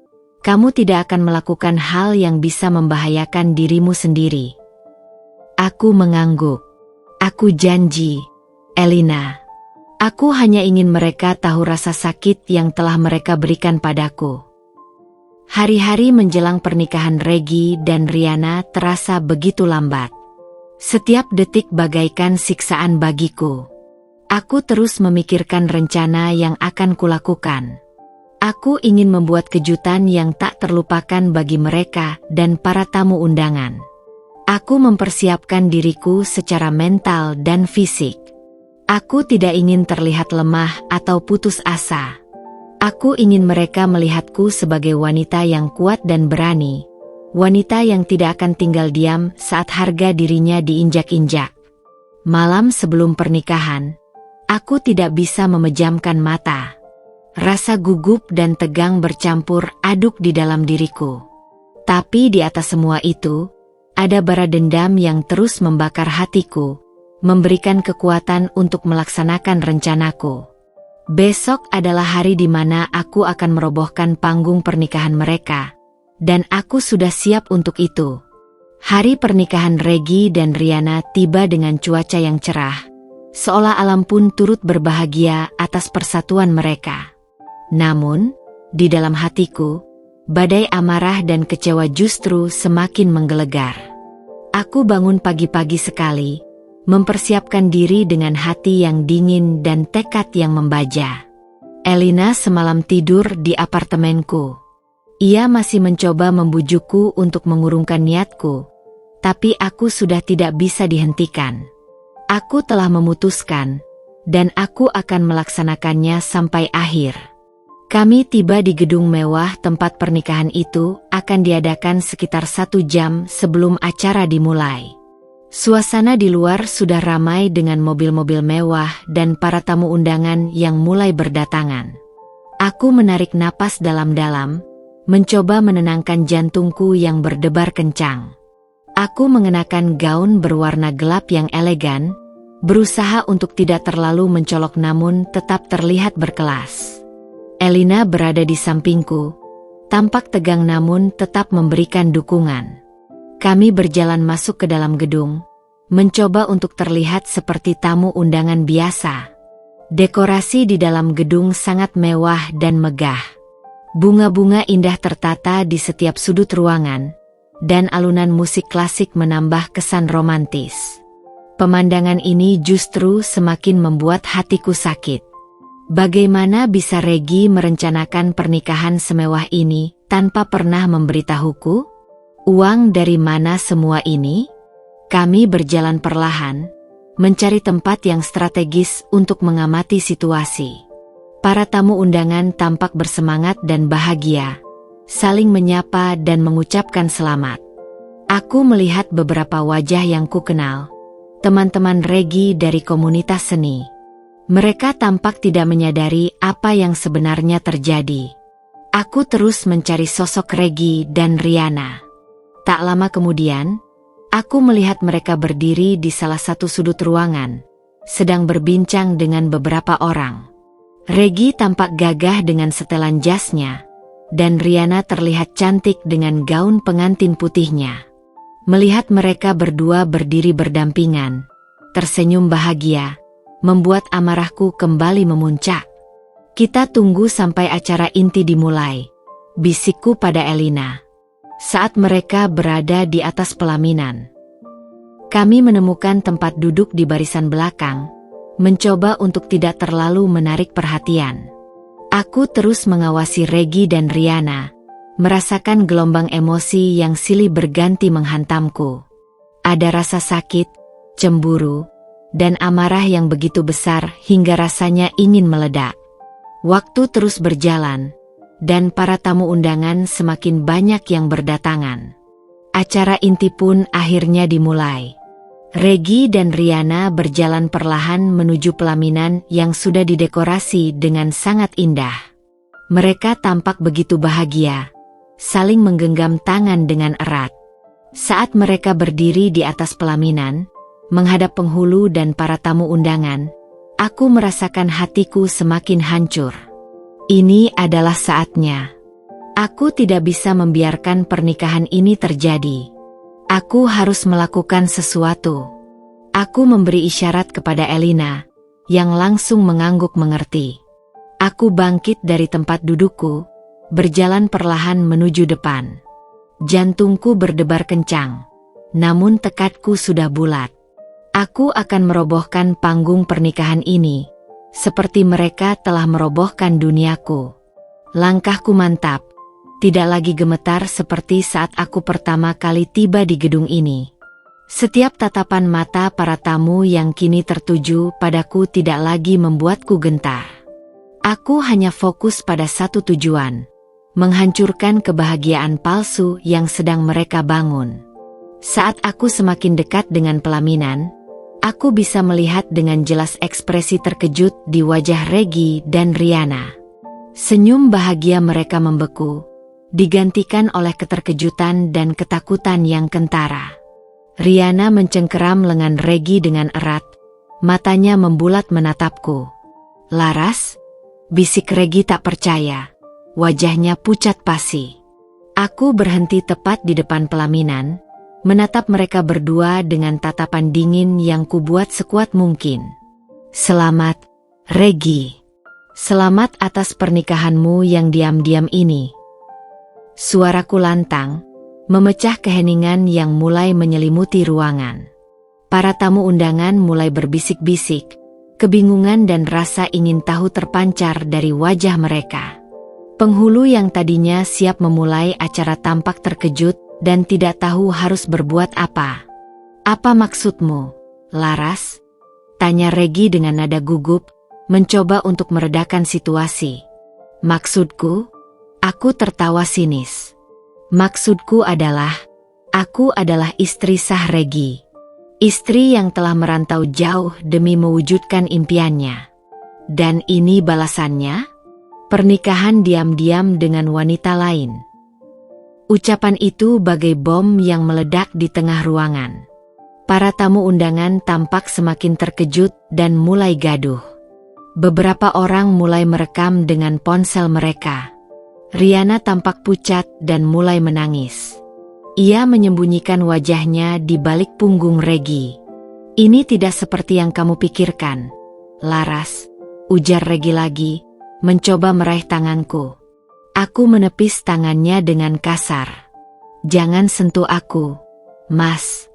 kamu tidak akan melakukan hal yang bisa membahayakan dirimu sendiri. Aku mengangguk. Aku janji, Elina. Aku hanya ingin mereka tahu rasa sakit yang telah mereka berikan padaku. Hari-hari menjelang pernikahan Regi dan Riana terasa begitu lambat. Setiap detik bagaikan siksaan bagiku. Aku terus memikirkan rencana yang akan kulakukan. Aku ingin membuat kejutan yang tak terlupakan bagi mereka dan para tamu undangan. Aku mempersiapkan diriku secara mental dan fisik. Aku tidak ingin terlihat lemah atau putus asa. Aku ingin mereka melihatku sebagai wanita yang kuat dan berani. Wanita yang tidak akan tinggal diam saat harga dirinya diinjak-injak. Malam sebelum pernikahan, aku tidak bisa memejamkan mata. Rasa gugup dan tegang bercampur aduk di dalam diriku. Tapi di atas semua itu, ada bara dendam yang terus membakar hatiku, memberikan kekuatan untuk melaksanakan rencanaku. Besok adalah hari di mana aku akan merobohkan panggung pernikahan mereka, dan aku sudah siap untuk itu. Hari pernikahan Regi dan Riana tiba dengan cuaca yang cerah, seolah alam pun turut berbahagia atas persatuan mereka. Namun, di dalam hatiku, badai amarah dan kecewa justru semakin menggelegar. Aku bangun pagi-pagi sekali, mempersiapkan diri dengan hati yang dingin dan tekad yang membaja. Elina semalam tidur di apartemenku. Ia masih mencoba membujukku untuk mengurungkan niatku, tapi aku sudah tidak bisa dihentikan. Aku telah memutuskan, dan aku akan melaksanakannya sampai akhir. Kami tiba di gedung mewah tempat pernikahan itu akan diadakan sekitar 1 jam sebelum acara dimulai. Suasana di luar sudah ramai dengan mobil-mobil mewah dan para tamu undangan yang mulai berdatangan. Aku menarik napas dalam-dalam, mencoba menenangkan jantungku yang berdebar kencang. Aku mengenakan gaun berwarna gelap yang elegan, berusaha untuk tidak terlalu mencolok namun tetap terlihat berkelas. Elina berada di sampingku, tampak tegang namun tetap memberikan dukungan. Kami berjalan masuk ke dalam gedung, mencoba untuk terlihat seperti tamu undangan biasa. Dekorasi di dalam gedung sangat mewah dan megah. Bunga-bunga indah tertata di setiap sudut ruangan, dan alunan musik klasik menambah kesan romantis. Pemandangan ini justru semakin membuat hatiku sakit. Bagaimana bisa Regi merencanakan pernikahan semewah ini tanpa pernah memberitahuku? Uang dari mana semua ini? Kami berjalan perlahan, mencari tempat yang strategis untuk mengamati situasi. Para tamu undangan tampak bersemangat dan bahagia, saling menyapa dan mengucapkan selamat. Aku melihat beberapa wajah yang kukenal, teman-teman Regi dari komunitas seni. Mereka tampak tidak menyadari apa yang sebenarnya terjadi. Aku terus mencari sosok Regi dan Riana. Tak lama kemudian, aku melihat mereka berdiri di salah satu sudut ruangan, sedang berbincang dengan beberapa orang. Regi tampak gagah dengan setelan jasnya, dan Riana terlihat cantik dengan gaun pengantin putihnya. Melihat mereka berdua berdiri berdampingan, tersenyum bahagia, membuat amarahku kembali memuncak. Kita tunggu sampai acara inti dimulai, bisikku pada Elina. Saat mereka berada di atas pelaminan, kami menemukan tempat duduk di barisan belakang, mencoba untuk tidak terlalu menarik perhatian. Aku terus mengawasi Regi dan Riana, merasakan gelombang emosi yang silih berganti menghantamku. Ada rasa sakit, cemburu, dan amarah yang begitu besar hingga rasanya ingin meledak. Waktu terus berjalan, dan para tamu undangan semakin banyak yang berdatangan. Acara inti pun akhirnya dimulai. Regi dan Riana berjalan perlahan menuju pelaminan yang sudah didekorasi dengan sangat indah. Mereka tampak begitu bahagia, saling menggenggam tangan dengan erat. Saat mereka berdiri di atas pelaminan, menghadap penghulu dan para tamu undangan, aku merasakan hatiku semakin hancur. Ini adalah saatnya. Aku tidak bisa membiarkan pernikahan ini terjadi. Aku harus melakukan sesuatu. Aku memberi isyarat kepada Elina, yang langsung mengangguk mengerti. Aku bangkit dari tempat dudukku, berjalan perlahan menuju depan. Jantungku berdebar kencang, namun tekadku sudah bulat. Aku akan merobohkan panggung pernikahan ini, seperti mereka telah merobohkan duniaku. Langkahku mantap, tidak lagi gemetar seperti saat aku pertama kali tiba di gedung ini. Setiap tatapan mata para tamu yang kini tertuju padaku tidak lagi membuatku gentar. Aku hanya fokus pada satu tujuan, menghancurkan kebahagiaan palsu yang sedang mereka bangun. Saat aku semakin dekat dengan pelaminan, aku bisa melihat dengan jelas ekspresi terkejut di wajah Regi dan Riana. Senyum bahagia mereka membeku, digantikan oleh keterkejutan dan ketakutan yang kentara. Riana mencengkeram lengan Regi dengan erat, matanya membulat menatapku. "Laras?" bisik Regi tak percaya, wajahnya pucat pasi. Aku berhenti tepat di depan pelaminan, menatap mereka berdua dengan tatapan dingin yang kubuat sekuat mungkin. "Selamat, Regi. Selamat atas pernikahanmu yang diam-diam ini." Suaraku lantang, memecah keheningan yang mulai menyelimuti ruangan. Para tamu undangan mulai berbisik-bisik, kebingungan dan rasa ingin tahu terpancar dari wajah mereka. Penghulu yang tadinya siap memulai acara tampak terkejut dan tidak tahu harus berbuat apa. "Apa maksudmu, Laras?" tanya Regi dengan nada gugup, mencoba untuk meredakan situasi. "Maksudku?" Aku tertawa sinis. "Maksudku adalah, aku adalah istri sah Regi. Istri yang telah merantau jauh demi mewujudkan impiannya. Dan ini balasannya? Pernikahan diam-diam dengan wanita lain." Ucapan itu bagai bom yang meledak di tengah ruangan. Para tamu undangan tampak semakin terkejut dan mulai gaduh. Beberapa orang mulai merekam dengan ponsel mereka. Riana tampak pucat dan mulai menangis. Ia menyembunyikan wajahnya di balik punggung Regi. "Ini tidak seperti yang kamu pikirkan, Laras," ujar Regi lagi, mencoba meraih tanganku. Aku menepis tangannya dengan kasar. "Jangan sentuh aku, Mas.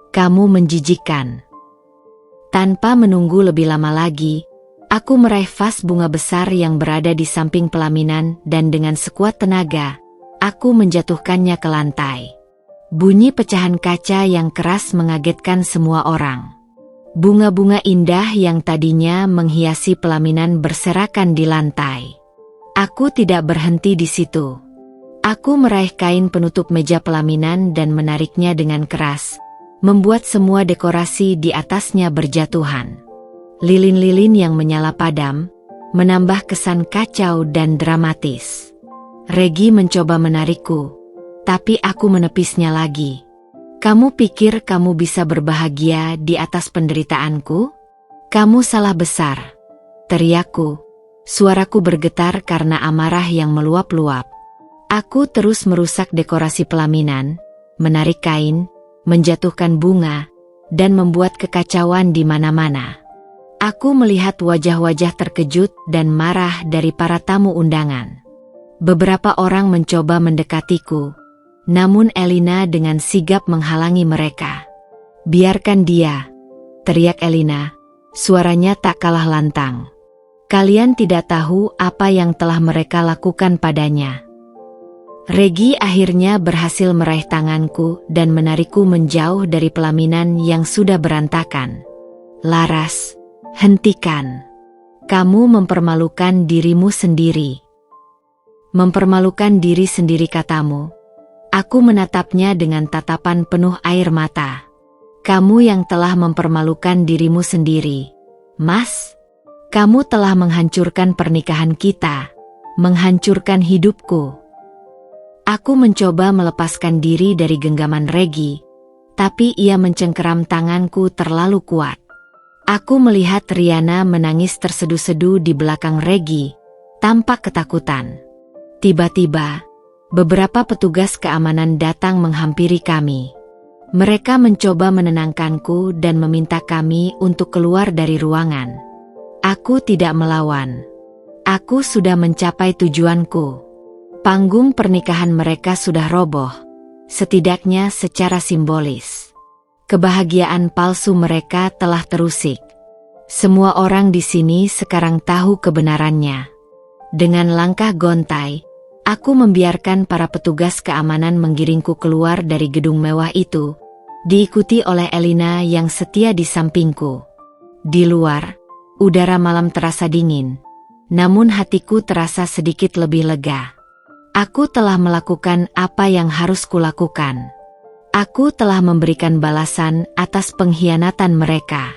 Kamu menjijikkan." Tanpa menunggu lebih lama lagi, aku meraih vas bunga besar yang berada di samping pelaminan dan dengan sekuat tenaga, aku menjatuhkannya ke lantai. Bunyi pecahan kaca yang keras mengagetkan semua orang. Bunga-bunga indah yang tadinya menghiasi pelaminan berserakan di lantai. Aku tidak berhenti di situ. Aku meraih kain penutup meja pelaminan dan menariknya dengan keras, membuat semua dekorasi di atasnya berjatuhan. Lilin-lilin yang menyala padam, menambah kesan kacau dan dramatis. Regi mencoba menarikku, tapi aku menepisnya lagi. Kamu pikir kamu bisa berbahagia di atas penderitaanku? Kamu salah besar, teriakku. Suaraku bergetar karena amarah yang meluap-luap. Aku terus merusak dekorasi pelaminan, menarik kain, menjatuhkan bunga, dan membuat kekacauan di mana-mana. Aku melihat wajah-wajah terkejut dan marah dari para tamu undangan. Beberapa orang mencoba mendekatiku, namun Elina dengan sigap menghalangi mereka. "Biarkan dia," teriak Elina, suaranya tak kalah lantang. "Kalian tidak tahu apa yang telah mereka lakukan padanya." Regi akhirnya berhasil meraih tanganku dan menarikku menjauh dari pelaminan yang sudah berantakan. "Laras, hentikan. Kamu mempermalukan dirimu sendiri." "Mempermalukan diri sendiri," katamu. Aku menatapnya dengan tatapan penuh air mata. "Kamu yang telah mempermalukan dirimu sendiri, Mas. Kamu telah menghancurkan pernikahan kita, menghancurkan hidupku." Aku mencoba melepaskan diri dari genggaman Regi, tapi ia mencengkeram tanganku terlalu kuat. Aku melihat Riana menangis terseduh-seduh di belakang Regi, tampak ketakutan. Tiba-tiba, beberapa petugas keamanan datang menghampiri kami. Mereka mencoba menenangkanku dan meminta kami untuk keluar dari ruangan. Aku tidak melawan. Aku sudah mencapai tujuanku. Panggung pernikahan mereka sudah roboh, setidaknya secara simbolis. Kebahagiaan palsu mereka telah terusik. Semua orang di sini sekarang tahu kebenarannya. Dengan langkah gontai, aku membiarkan para petugas keamanan menggiringku keluar dari gedung mewah itu, diikuti oleh Elina yang setia di sampingku. Di luar, udara malam terasa dingin, namun hatiku terasa sedikit lebih lega. Aku telah melakukan apa yang harus kulakukan. Aku telah memberikan balasan atas pengkhianatan mereka.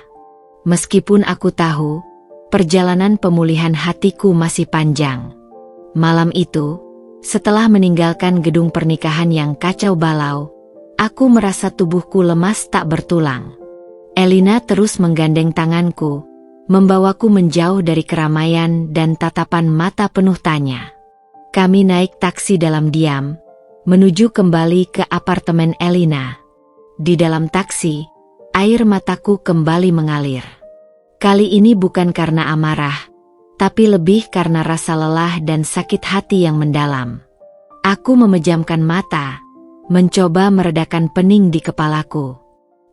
Meskipun aku tahu, perjalanan pemulihan hatiku masih panjang. Malam itu, setelah meninggalkan gedung pernikahan yang kacau balau, aku merasa tubuhku lemas tak bertulang. Elina terus menggandeng tanganku, membawaku menjauh dari keramaian dan tatapan mata penuh tanya. Kami naik taksi dalam diam, menuju kembali ke apartemen Elina. Di dalam taksi, air mataku kembali mengalir. Kali ini bukan karena amarah, tapi lebih karena rasa lelah dan sakit hati yang mendalam. Aku memejamkan mata, mencoba meredakan pening di kepalaku.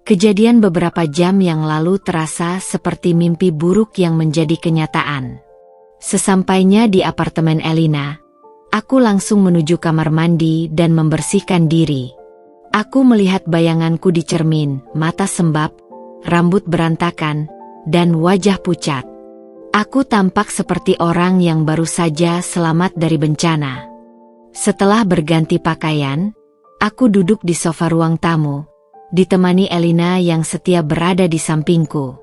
Kejadian beberapa jam yang lalu terasa seperti mimpi buruk yang menjadi kenyataan. Sesampainya di apartemen Elina, aku langsung menuju kamar mandi dan membersihkan diri. Aku melihat bayanganku di cermin, mata sembab, rambut berantakan, dan wajah pucat. Aku tampak seperti orang yang baru saja selamat dari bencana. Setelah berganti pakaian, aku duduk di sofa ruang tamu, ditemani Elina yang setia berada di sampingku.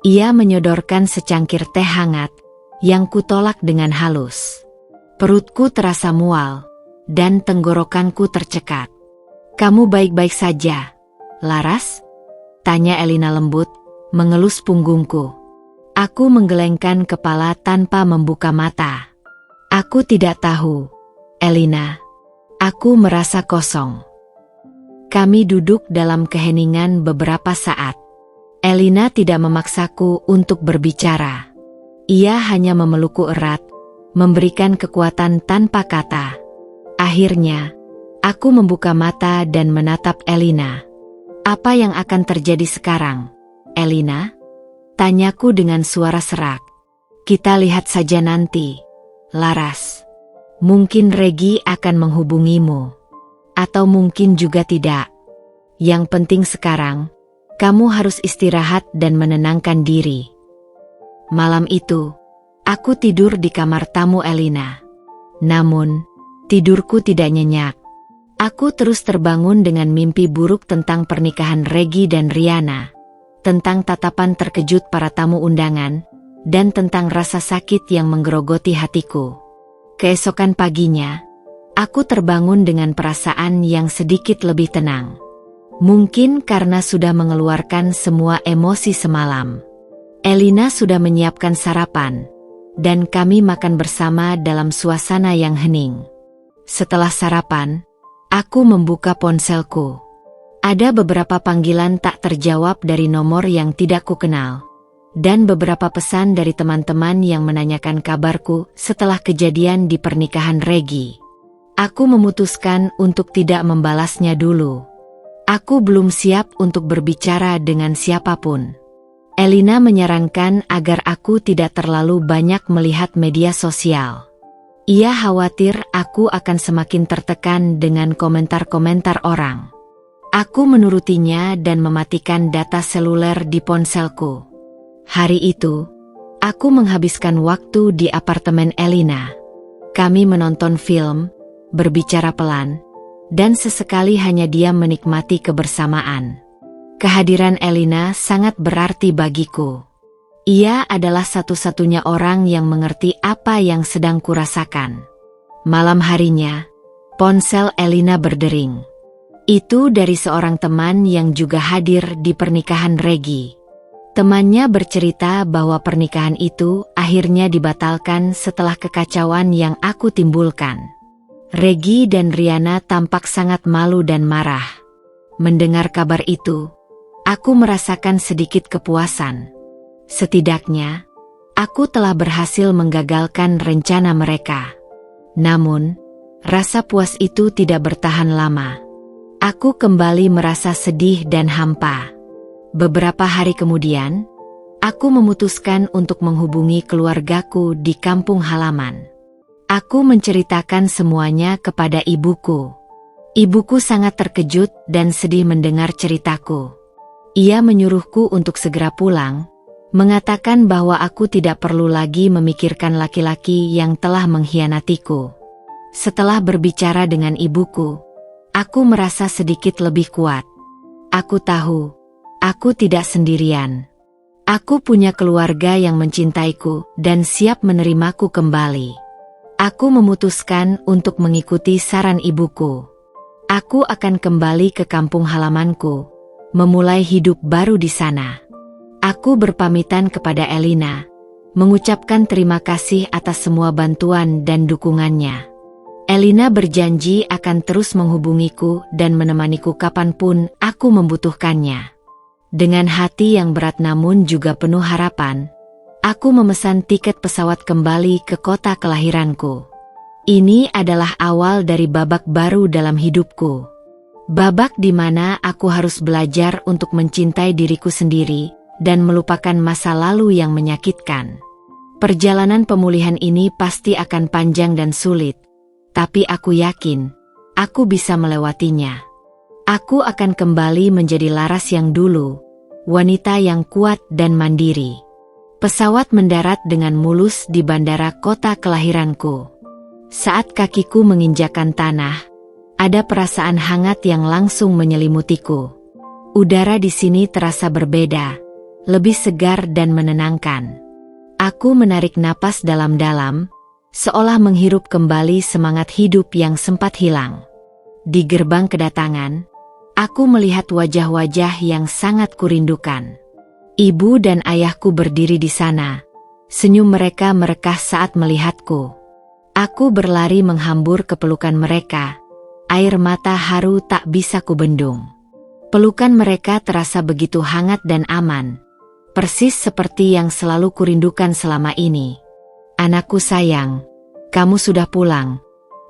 Ia menyodorkan secangkir teh hangat, yang kutolak dengan halus. Perutku terasa mual, dan tenggorokanku tercekat. "Kamu baik-baik saja, Laras?" tanya Elina lembut, mengelus punggungku. Aku menggelengkan kepala tanpa membuka mata. "Aku tidak tahu, Elina. Aku merasa kosong." Kami duduk dalam keheningan beberapa saat. Elina tidak memaksaku untuk berbicara. Ia hanya memelukku erat, memberikan kekuatan tanpa kata. Akhirnya, aku membuka mata dan menatap Elina. "Apa yang akan terjadi sekarang, Elina?" tanyaku dengan suara serak. "Kita lihat saja nanti, Laras. Mungkin Regi akan menghubungimu. Atau mungkin juga tidak. Yang penting sekarang, kamu harus istirahat dan menenangkan diri." Malam itu, aku tidur di kamar tamu Elina. Namun, tidurku tidak nyenyak. Aku terus terbangun dengan mimpi buruk tentang pernikahan Regi dan Riana, tentang tatapan terkejut para tamu undangan, dan tentang rasa sakit yang menggerogoti hatiku. Keesokan paginya, Aku terbangun dengan perasaan yang sedikit lebih tenang. Mungkin karena sudah mengeluarkan semua emosi semalam. Elina sudah menyiapkan sarapan, dan kami makan bersama dalam suasana yang hening. Setelah sarapan, aku membuka ponselku. Ada beberapa panggilan tak terjawab dari nomor yang tidak kukenal, dan beberapa pesan dari teman-teman yang menanyakan kabarku setelah kejadian di pernikahan Regi. Aku memutuskan untuk tidak membalasnya dulu. Aku belum siap untuk berbicara dengan siapapun. Elina menyarankan agar aku tidak terlalu banyak melihat media sosial. Ia khawatir aku akan semakin tertekan dengan komentar-komentar orang. Aku menurutinya dan mematikan data seluler di ponselku. Hari itu, aku menghabiskan waktu di apartemen Elina. Kami menonton film, berbicara pelan, dan sesekali hanya diam menikmati kebersamaan. Kehadiran Elina sangat berarti bagiku. Ia adalah satu-satunya orang yang mengerti apa yang sedang kurasakan. Malam harinya, ponsel Elina berdering. Itu dari seorang teman yang juga hadir di pernikahan Regi. Temannya bercerita bahwa pernikahan itu akhirnya dibatalkan setelah kekacauan yang aku timbulkan. Regi dan Riana tampak sangat malu dan marah. Mendengar kabar itu, aku merasakan sedikit kepuasan. Setidaknya, aku telah berhasil menggagalkan rencana mereka. Namun, rasa puas itu tidak bertahan lama. Aku kembali merasa sedih dan hampa. Beberapa hari kemudian, aku memutuskan untuk menghubungi keluargaku di kampung halaman. Aku menceritakan semuanya kepada ibuku. Ibuku sangat terkejut dan sedih mendengar ceritaku. Ia menyuruhku untuk segera pulang, mengatakan bahwa aku tidak perlu lagi memikirkan laki-laki yang telah mengkhianatiku. Setelah berbicara dengan ibuku, aku merasa sedikit lebih kuat. Aku tahu, aku tidak sendirian. Aku punya keluarga yang mencintaiku dan siap menerimaku kembali. Aku memutuskan untuk mengikuti saran ibuku. Aku akan kembali ke kampung halamanku, memulai hidup baru di sana. Aku berpamitan kepada Elina, mengucapkan terima kasih atas semua bantuan dan dukungannya. Elina berjanji akan terus menghubungiku dan menemaniku kapanpun aku membutuhkannya. Dengan hati yang berat namun juga penuh harapan, aku memesan tiket pesawat kembali ke kota kelahiranku. Ini adalah awal dari babak baru dalam hidupku. Babak di mana aku harus belajar untuk mencintai diriku sendiri dan melupakan masa lalu yang menyakitkan. Perjalanan pemulihan ini pasti akan panjang dan sulit, tapi aku yakin aku bisa melewatinya. Aku akan kembali menjadi Laras yang dulu, wanita yang kuat dan mandiri. Pesawat mendarat dengan mulus di bandara kota kelahiranku. Saat kakiku menginjakan tanah, ada perasaan hangat yang langsung menyelimutiku. Udara di sini terasa berbeda, lebih segar dan menenangkan. Aku menarik napas dalam-dalam, seolah menghirup kembali semangat hidup yang sempat hilang. Di gerbang kedatangan, aku melihat wajah-wajah yang sangat kurindukan. Ibu dan ayahku berdiri di sana. Senyum mereka merekah saat melihatku. Aku berlari menghambur ke pelukan mereka. Air mata haru tak bisa kubendung. Pelukan mereka terasa begitu hangat dan aman. Persis seperti yang selalu kurindukan selama ini. Anakku sayang, kamu sudah pulang,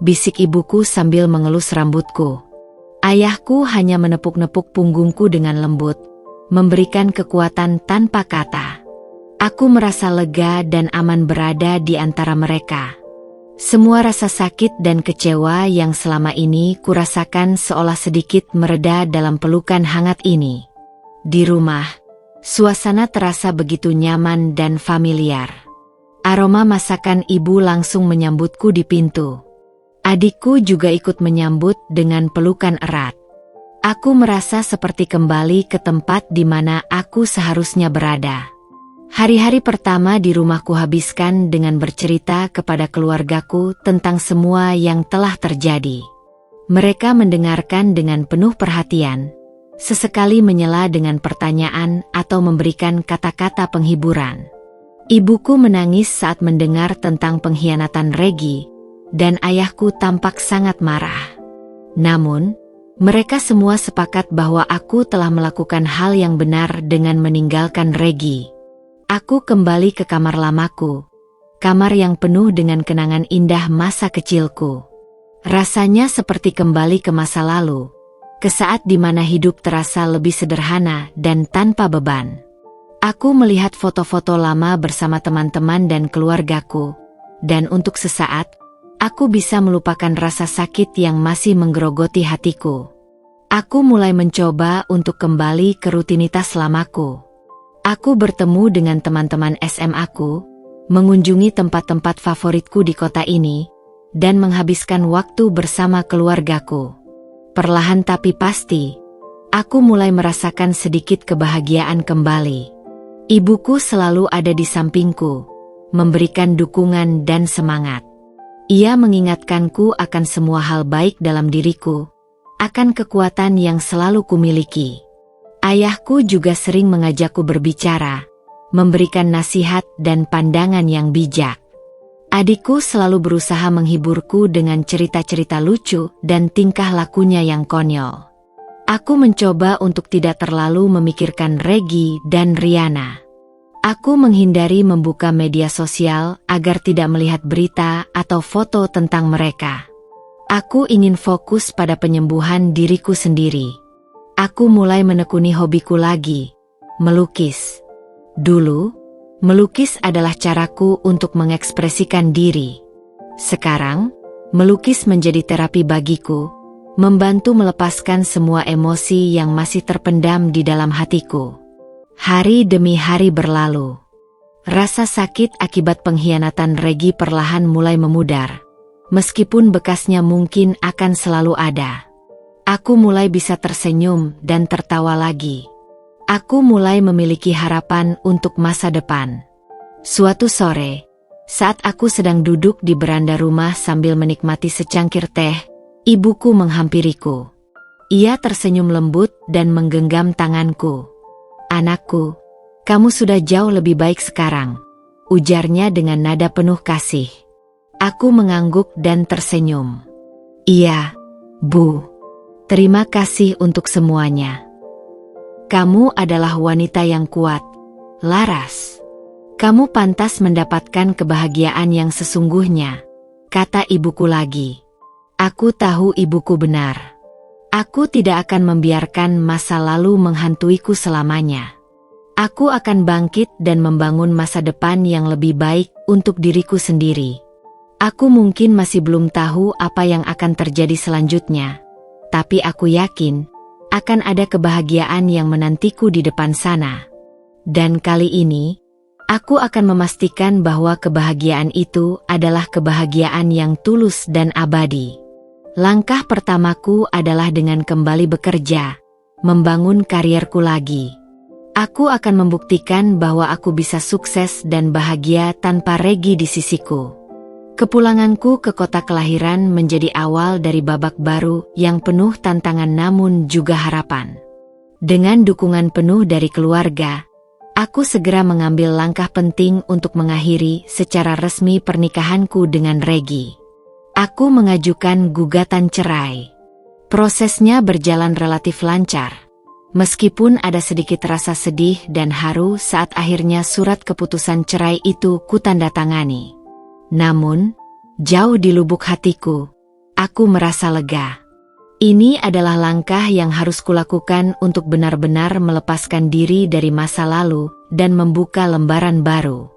bisik ibuku sambil mengelus rambutku. Ayahku hanya menepuk-nepuk punggungku dengan lembut, memberikan kekuatan tanpa kata. Aku merasa lega dan aman berada di antara mereka. Semua rasa sakit dan kecewa yang selama ini kurasakan seolah sedikit mereda dalam pelukan hangat ini. Di rumah, suasana terasa begitu nyaman dan familiar. Aroma masakan ibu langsung menyambutku di pintu. Adikku juga ikut menyambut dengan pelukan erat. Aku merasa seperti kembali ke tempat di mana aku seharusnya berada. Hari-hari pertama di rumahku habiskan dengan bercerita kepada keluargaku tentang semua yang telah terjadi. Mereka mendengarkan dengan penuh perhatian, sesekali menyela dengan pertanyaan atau memberikan kata-kata penghiburan. Ibuku menangis saat mendengar tentang pengkhianatan Regi, dan ayahku tampak sangat marah. Namun, mereka semua sepakat bahwa aku telah melakukan hal yang benar dengan meninggalkan Regi. Aku kembali ke kamar lamaku, kamar yang penuh dengan kenangan indah masa kecilku. Rasanya seperti kembali ke masa lalu, ke saat di mana hidup terasa lebih sederhana dan tanpa beban. Aku melihat foto-foto lama bersama teman-teman dan keluargaku, dan untuk sesaat, aku bisa melupakan rasa sakit yang masih menggerogoti hatiku. Aku mulai mencoba untuk kembali ke rutinitas lamaku. Aku bertemu dengan teman-teman SMA-ku, mengunjungi tempat-tempat favoritku di kota ini, dan menghabiskan waktu bersama keluargaku. Perlahan tapi pasti, aku mulai merasakan sedikit kebahagiaan kembali. Ibuku selalu ada di sampingku, memberikan dukungan dan semangat. Ia mengingatkanku akan semua hal baik dalam diriku, akan kekuatan yang selalu kumiliki. Ayahku juga sering mengajakku berbicara, memberikan nasihat dan pandangan yang bijak. Adikku selalu berusaha menghiburku dengan cerita-cerita lucu dan tingkah lakunya yang konyol. Aku mencoba untuk tidak terlalu memikirkan Regi dan Riana. Aku menghindari membuka media sosial agar tidak melihat berita atau foto tentang mereka. Aku ingin fokus pada penyembuhan diriku sendiri. Aku mulai menekuni hobiku lagi, melukis. Dulu, melukis adalah caraku untuk mengekspresikan diri. Sekarang, melukis menjadi terapi bagiku, membantu melepaskan semua emosi yang masih terpendam di dalam hatiku. Hari demi hari berlalu. Rasa sakit akibat pengkhianatan Regi perlahan mulai memudar, meskipun bekasnya mungkin akan selalu ada. Aku mulai bisa tersenyum dan tertawa lagi. Aku mulai memiliki harapan untuk masa depan. Suatu sore, saat aku sedang duduk di beranda rumah sambil menikmati secangkir teh, ibuku menghampiriku. Ia tersenyum lembut dan menggenggam tanganku. "Anakku, kamu sudah jauh lebih baik sekarang," ujarnya dengan nada penuh kasih. Aku mengangguk dan tersenyum. "Iya, Bu. Terima kasih untuk semuanya. Kamu adalah wanita yang kuat, Laras. Kamu pantas mendapatkan kebahagiaan yang sesungguhnya," kata ibuku lagi. Aku tahu ibuku benar. Aku tidak akan membiarkan masa lalu menghantuiku selamanya. Aku akan bangkit dan membangun masa depan yang lebih baik untuk diriku sendiri. Aku mungkin masih belum tahu apa yang akan terjadi selanjutnya. Tapi aku yakin, akan ada kebahagiaan yang menantiku di depan sana. Dan kali ini, aku akan memastikan bahwa kebahagiaan itu adalah kebahagiaan yang tulus dan abadi. Langkah pertamaku adalah dengan kembali bekerja, membangun karierku lagi. Aku akan membuktikan bahwa aku bisa sukses dan bahagia tanpa Regi di sisiku. Kepulanganku ke kota kelahiran menjadi awal dari babak baru yang penuh tantangan namun juga harapan. Dengan dukungan penuh dari keluarga, aku segera mengambil langkah penting untuk mengakhiri secara resmi pernikahanku dengan Regi. Aku mengajukan gugatan cerai. Prosesnya berjalan relatif lancar, meskipun ada sedikit rasa sedih dan haru saat akhirnya surat keputusan cerai itu kutandatangani. Namun, jauh di lubuk hatiku, aku merasa lega. Ini adalah langkah yang harus kulakukan untuk benar-benar melepaskan diri dari masa lalu dan membuka lembaran baru.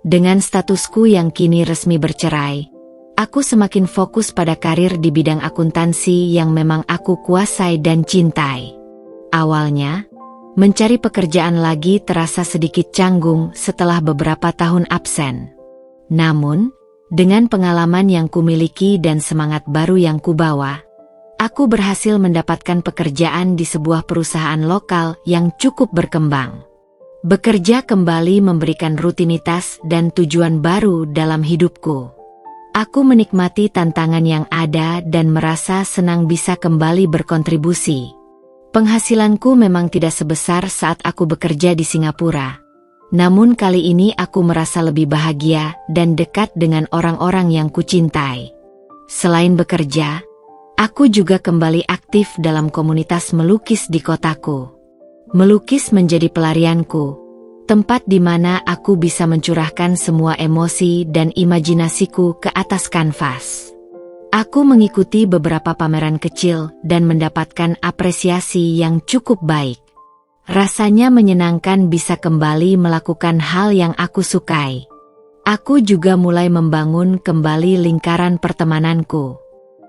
Dengan statusku yang kini resmi bercerai, aku semakin fokus pada karir di bidang akuntansi yang memang aku kuasai dan cintai. Awalnya, mencari pekerjaan lagi terasa sedikit canggung setelah beberapa tahun absen. Namun, dengan pengalaman yang kumiliki dan semangat baru yang kubawa, aku berhasil mendapatkan pekerjaan di sebuah perusahaan lokal yang cukup berkembang. Bekerja kembali memberikan rutinitas dan tujuan baru dalam hidupku. Aku menikmati tantangan yang ada dan merasa senang bisa kembali berkontribusi. Penghasilanku memang tidak sebesar saat aku bekerja di Singapura. Namun kali ini aku merasa lebih bahagia dan dekat dengan orang-orang yang kucintai. Selain bekerja, aku juga kembali aktif dalam komunitas melukis di kotaku. Melukis menjadi pelarianku, tempat di mana aku bisa mencurahkan semua emosi dan imajinasiku ke atas kanvas. Aku mengikuti beberapa pameran kecil dan mendapatkan apresiasi yang cukup baik. Rasanya menyenangkan bisa kembali melakukan hal yang aku sukai. Aku juga mulai membangun kembali lingkaran pertemananku.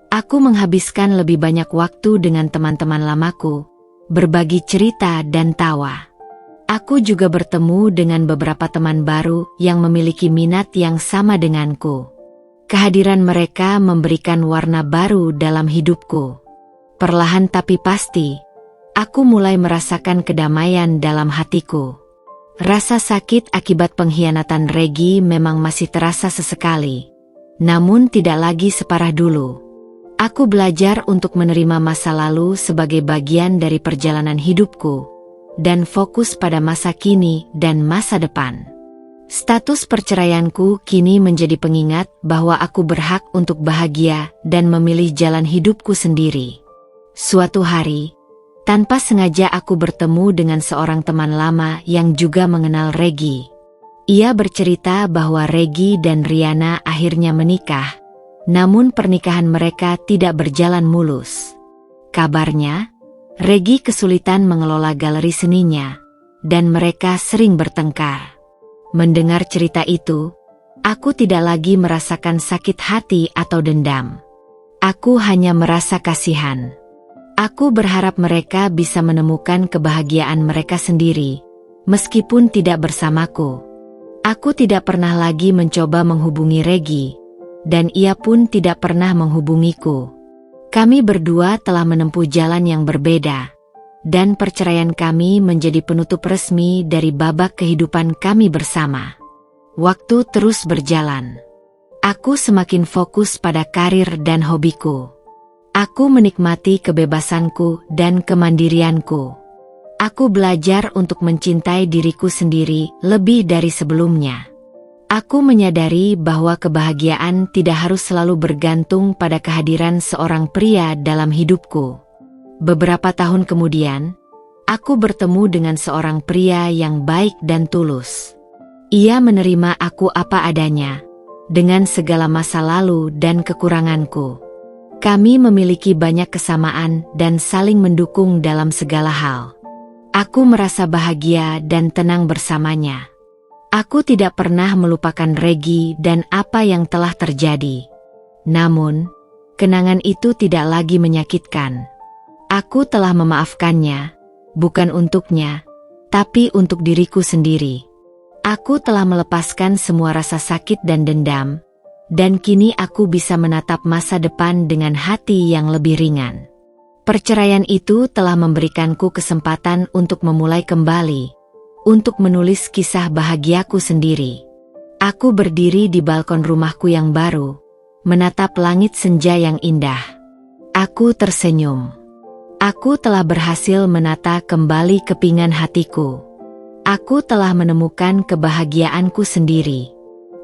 Aku menghabiskan lebih banyak waktu dengan teman-teman lamaku, berbagi cerita dan tawa. Aku juga bertemu dengan beberapa teman baru yang memiliki minat yang sama denganku. Kehadiran mereka memberikan warna baru dalam hidupku. Perlahan tapi pasti, aku mulai merasakan kedamaian dalam hatiku. Rasa sakit akibat pengkhianatan Regi memang masih terasa sesekali, namun tidak lagi separah dulu. Aku belajar untuk menerima masa lalu sebagai bagian dari perjalanan hidupku, dan fokus pada masa kini dan masa depan. Status perceraianku kini menjadi pengingat bahwa aku berhak untuk bahagia dan memilih jalan hidupku sendiri. Suatu hari, tanpa sengaja aku bertemu dengan seorang teman lama yang juga mengenal Regi. Ia bercerita bahwa Regi dan Riana akhirnya menikah. Namun pernikahan mereka tidak berjalan mulus. Kabarnya, Regi kesulitan mengelola galeri seninya, dan mereka sering bertengkar. Mendengar cerita itu, aku tidak lagi merasakan sakit hati atau dendam. Aku hanya merasa kasihan. Aku berharap mereka bisa menemukan kebahagiaan mereka sendiri, meskipun tidak bersamaku. Aku tidak pernah lagi mencoba menghubungi Regi, dan ia pun tidak pernah menghubungiku. Kami berdua telah menempuh jalan yang berbeda, dan perceraian kami menjadi penutup resmi dari babak kehidupan kami bersama. Waktu terus berjalan. Aku semakin fokus pada karir dan hobiku. Aku menikmati kebebasanku dan kemandirianku. Aku belajar untuk mencintai diriku sendiri lebih dari sebelumnya. Aku menyadari bahwa kebahagiaan tidak harus selalu bergantung pada kehadiran seorang pria dalam hidupku. Beberapa tahun kemudian, aku bertemu dengan seorang pria yang baik dan tulus. Ia menerima aku apa adanya, dengan segala masa lalu dan kekuranganku. Kami memiliki banyak kesamaan dan saling mendukung dalam segala hal. Aku merasa bahagia dan tenang bersamanya. Aku tidak pernah melupakan Regi dan apa yang telah terjadi. Namun, kenangan itu tidak lagi menyakitkan. Aku telah memaafkannya, bukan untuknya, tapi untuk diriku sendiri. Aku telah melepaskan semua rasa sakit dan dendam, dan kini aku bisa menatap masa depan dengan hati yang lebih ringan. Perceraian itu telah memberikanku kesempatan untuk memulai kembali, untuk menulis kisah bahagiaku sendiri. Aku berdiri di balkon rumahku yang baru, menatap langit senja yang indah. Aku tersenyum. Aku telah berhasil menata kembali kepingan hatiku. Aku telah menemukan kebahagiaanku sendiri.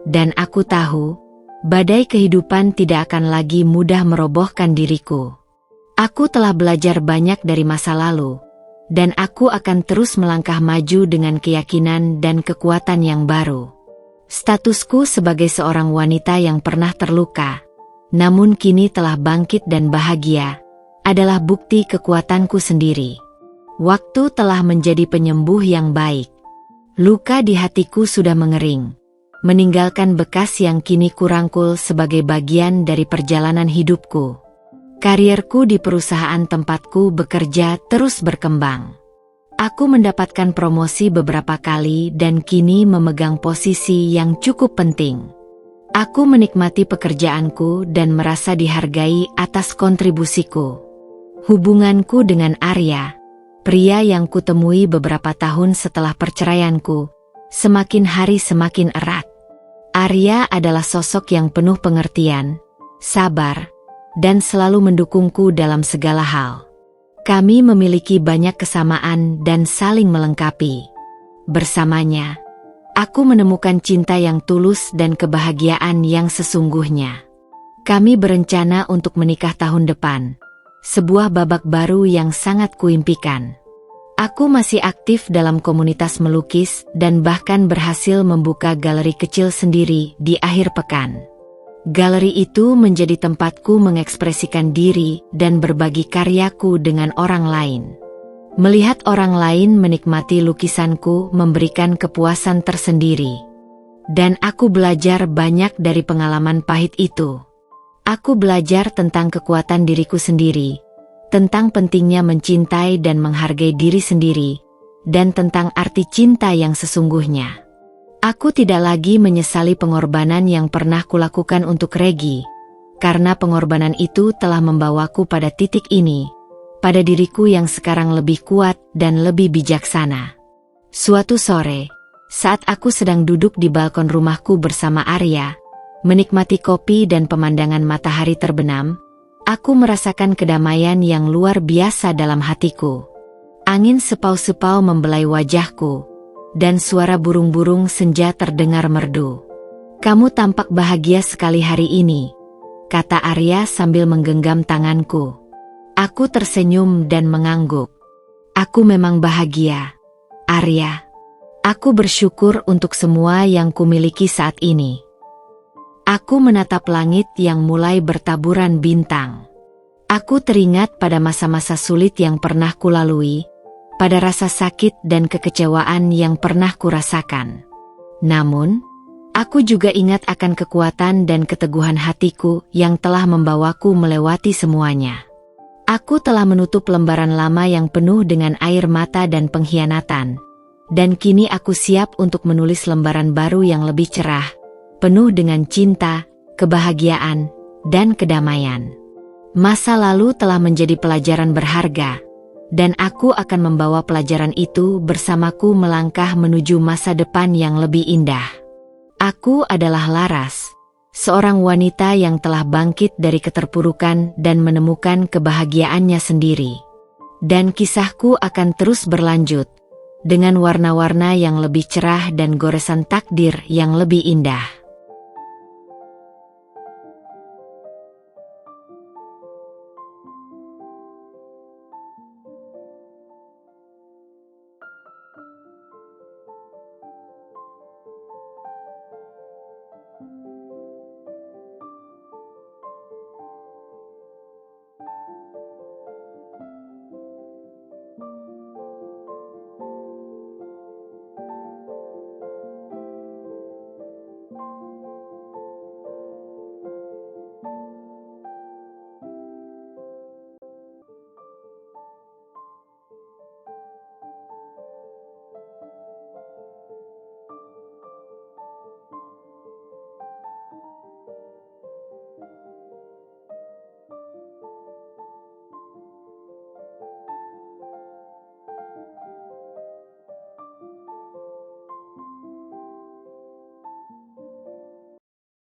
Dan aku tahu, badai kehidupan tidak akan lagi mudah merobohkan diriku. Aku telah belajar banyak dari masa lalu, dan aku akan terus melangkah maju dengan keyakinan dan kekuatan yang baru. Statusku sebagai seorang wanita yang pernah terluka, namun kini telah bangkit dan bahagia, adalah bukti kekuatanku sendiri. Waktu telah menjadi penyembuh yang baik. Luka di hatiku sudah mengering, meninggalkan bekas yang kini kurangkul sebagai bagian dari perjalanan hidupku. Karierku di perusahaan tempatku bekerja terus berkembang. Aku mendapatkan promosi beberapa kali dan kini memegang posisi yang cukup penting. Aku menikmati pekerjaanku dan merasa dihargai atas kontribusiku. Hubunganku dengan Arya, pria yang kutemui beberapa tahun setelah perceraianku, semakin hari semakin erat. Arya adalah sosok yang penuh pengertian, sabar, dan selalu mendukungku dalam segala hal. Kami memiliki banyak kesamaan dan saling melengkapi. Bersamanya, aku menemukan cinta yang tulus dan kebahagiaan yang sesungguhnya. Kami berencana untuk menikah tahun depan, sebuah babak baru yang sangat kuimpikan. Aku masih aktif dalam komunitas melukis dan bahkan berhasil membuka galeri kecil sendiri di akhir pekan. Galeri itu menjadi tempatku mengekspresikan diri dan berbagi karyaku dengan orang lain. Melihat orang lain menikmati lukisanku memberikan kepuasan tersendiri. Dan aku belajar banyak dari pengalaman pahit itu. Aku belajar tentang kekuatan diriku sendiri, tentang pentingnya mencintai dan menghargai diri sendiri, dan tentang arti cinta yang sesungguhnya. Aku tidak lagi menyesali pengorbanan yang pernah kulakukan untuk Regi, karena pengorbanan itu telah membawaku pada titik ini, pada diriku yang sekarang lebih kuat dan lebih bijaksana. Suatu sore, saat aku sedang duduk di balkon rumahku bersama Arya, menikmati kopi dan pemandangan matahari terbenam, aku merasakan kedamaian yang luar biasa dalam hatiku. Angin sepau-sepau membelai wajahku, dan suara burung-burung senja terdengar merdu. "Kamu tampak bahagia sekali hari ini," kata Arya sambil menggenggam tanganku. Aku tersenyum dan mengangguk. "Aku memang bahagia, Arya. Aku bersyukur untuk semua yang kumiliki saat ini." Aku menatap langit yang mulai bertaburan bintang. Aku teringat pada masa-masa sulit yang pernah kulalui, pada rasa sakit dan kekecewaan yang pernah kurasakan. Namun, aku juga ingat akan kekuatan dan keteguhan hatiku yang telah membawaku melewati semuanya. Aku telah menutup lembaran lama yang penuh dengan air mata dan pengkhianatan, dan kini aku siap untuk menulis lembaran baru yang lebih cerah, penuh dengan cinta, kebahagiaan, dan kedamaian. Masa lalu telah menjadi pelajaran berharga, dan aku akan membawa pelajaran itu bersamaku melangkah menuju masa depan yang lebih indah. Aku adalah Laras, seorang wanita yang telah bangkit dari keterpurukan dan menemukan kebahagiaannya sendiri. Dan kisahku akan terus berlanjut, dengan warna-warna yang lebih cerah dan goresan takdir yang lebih indah.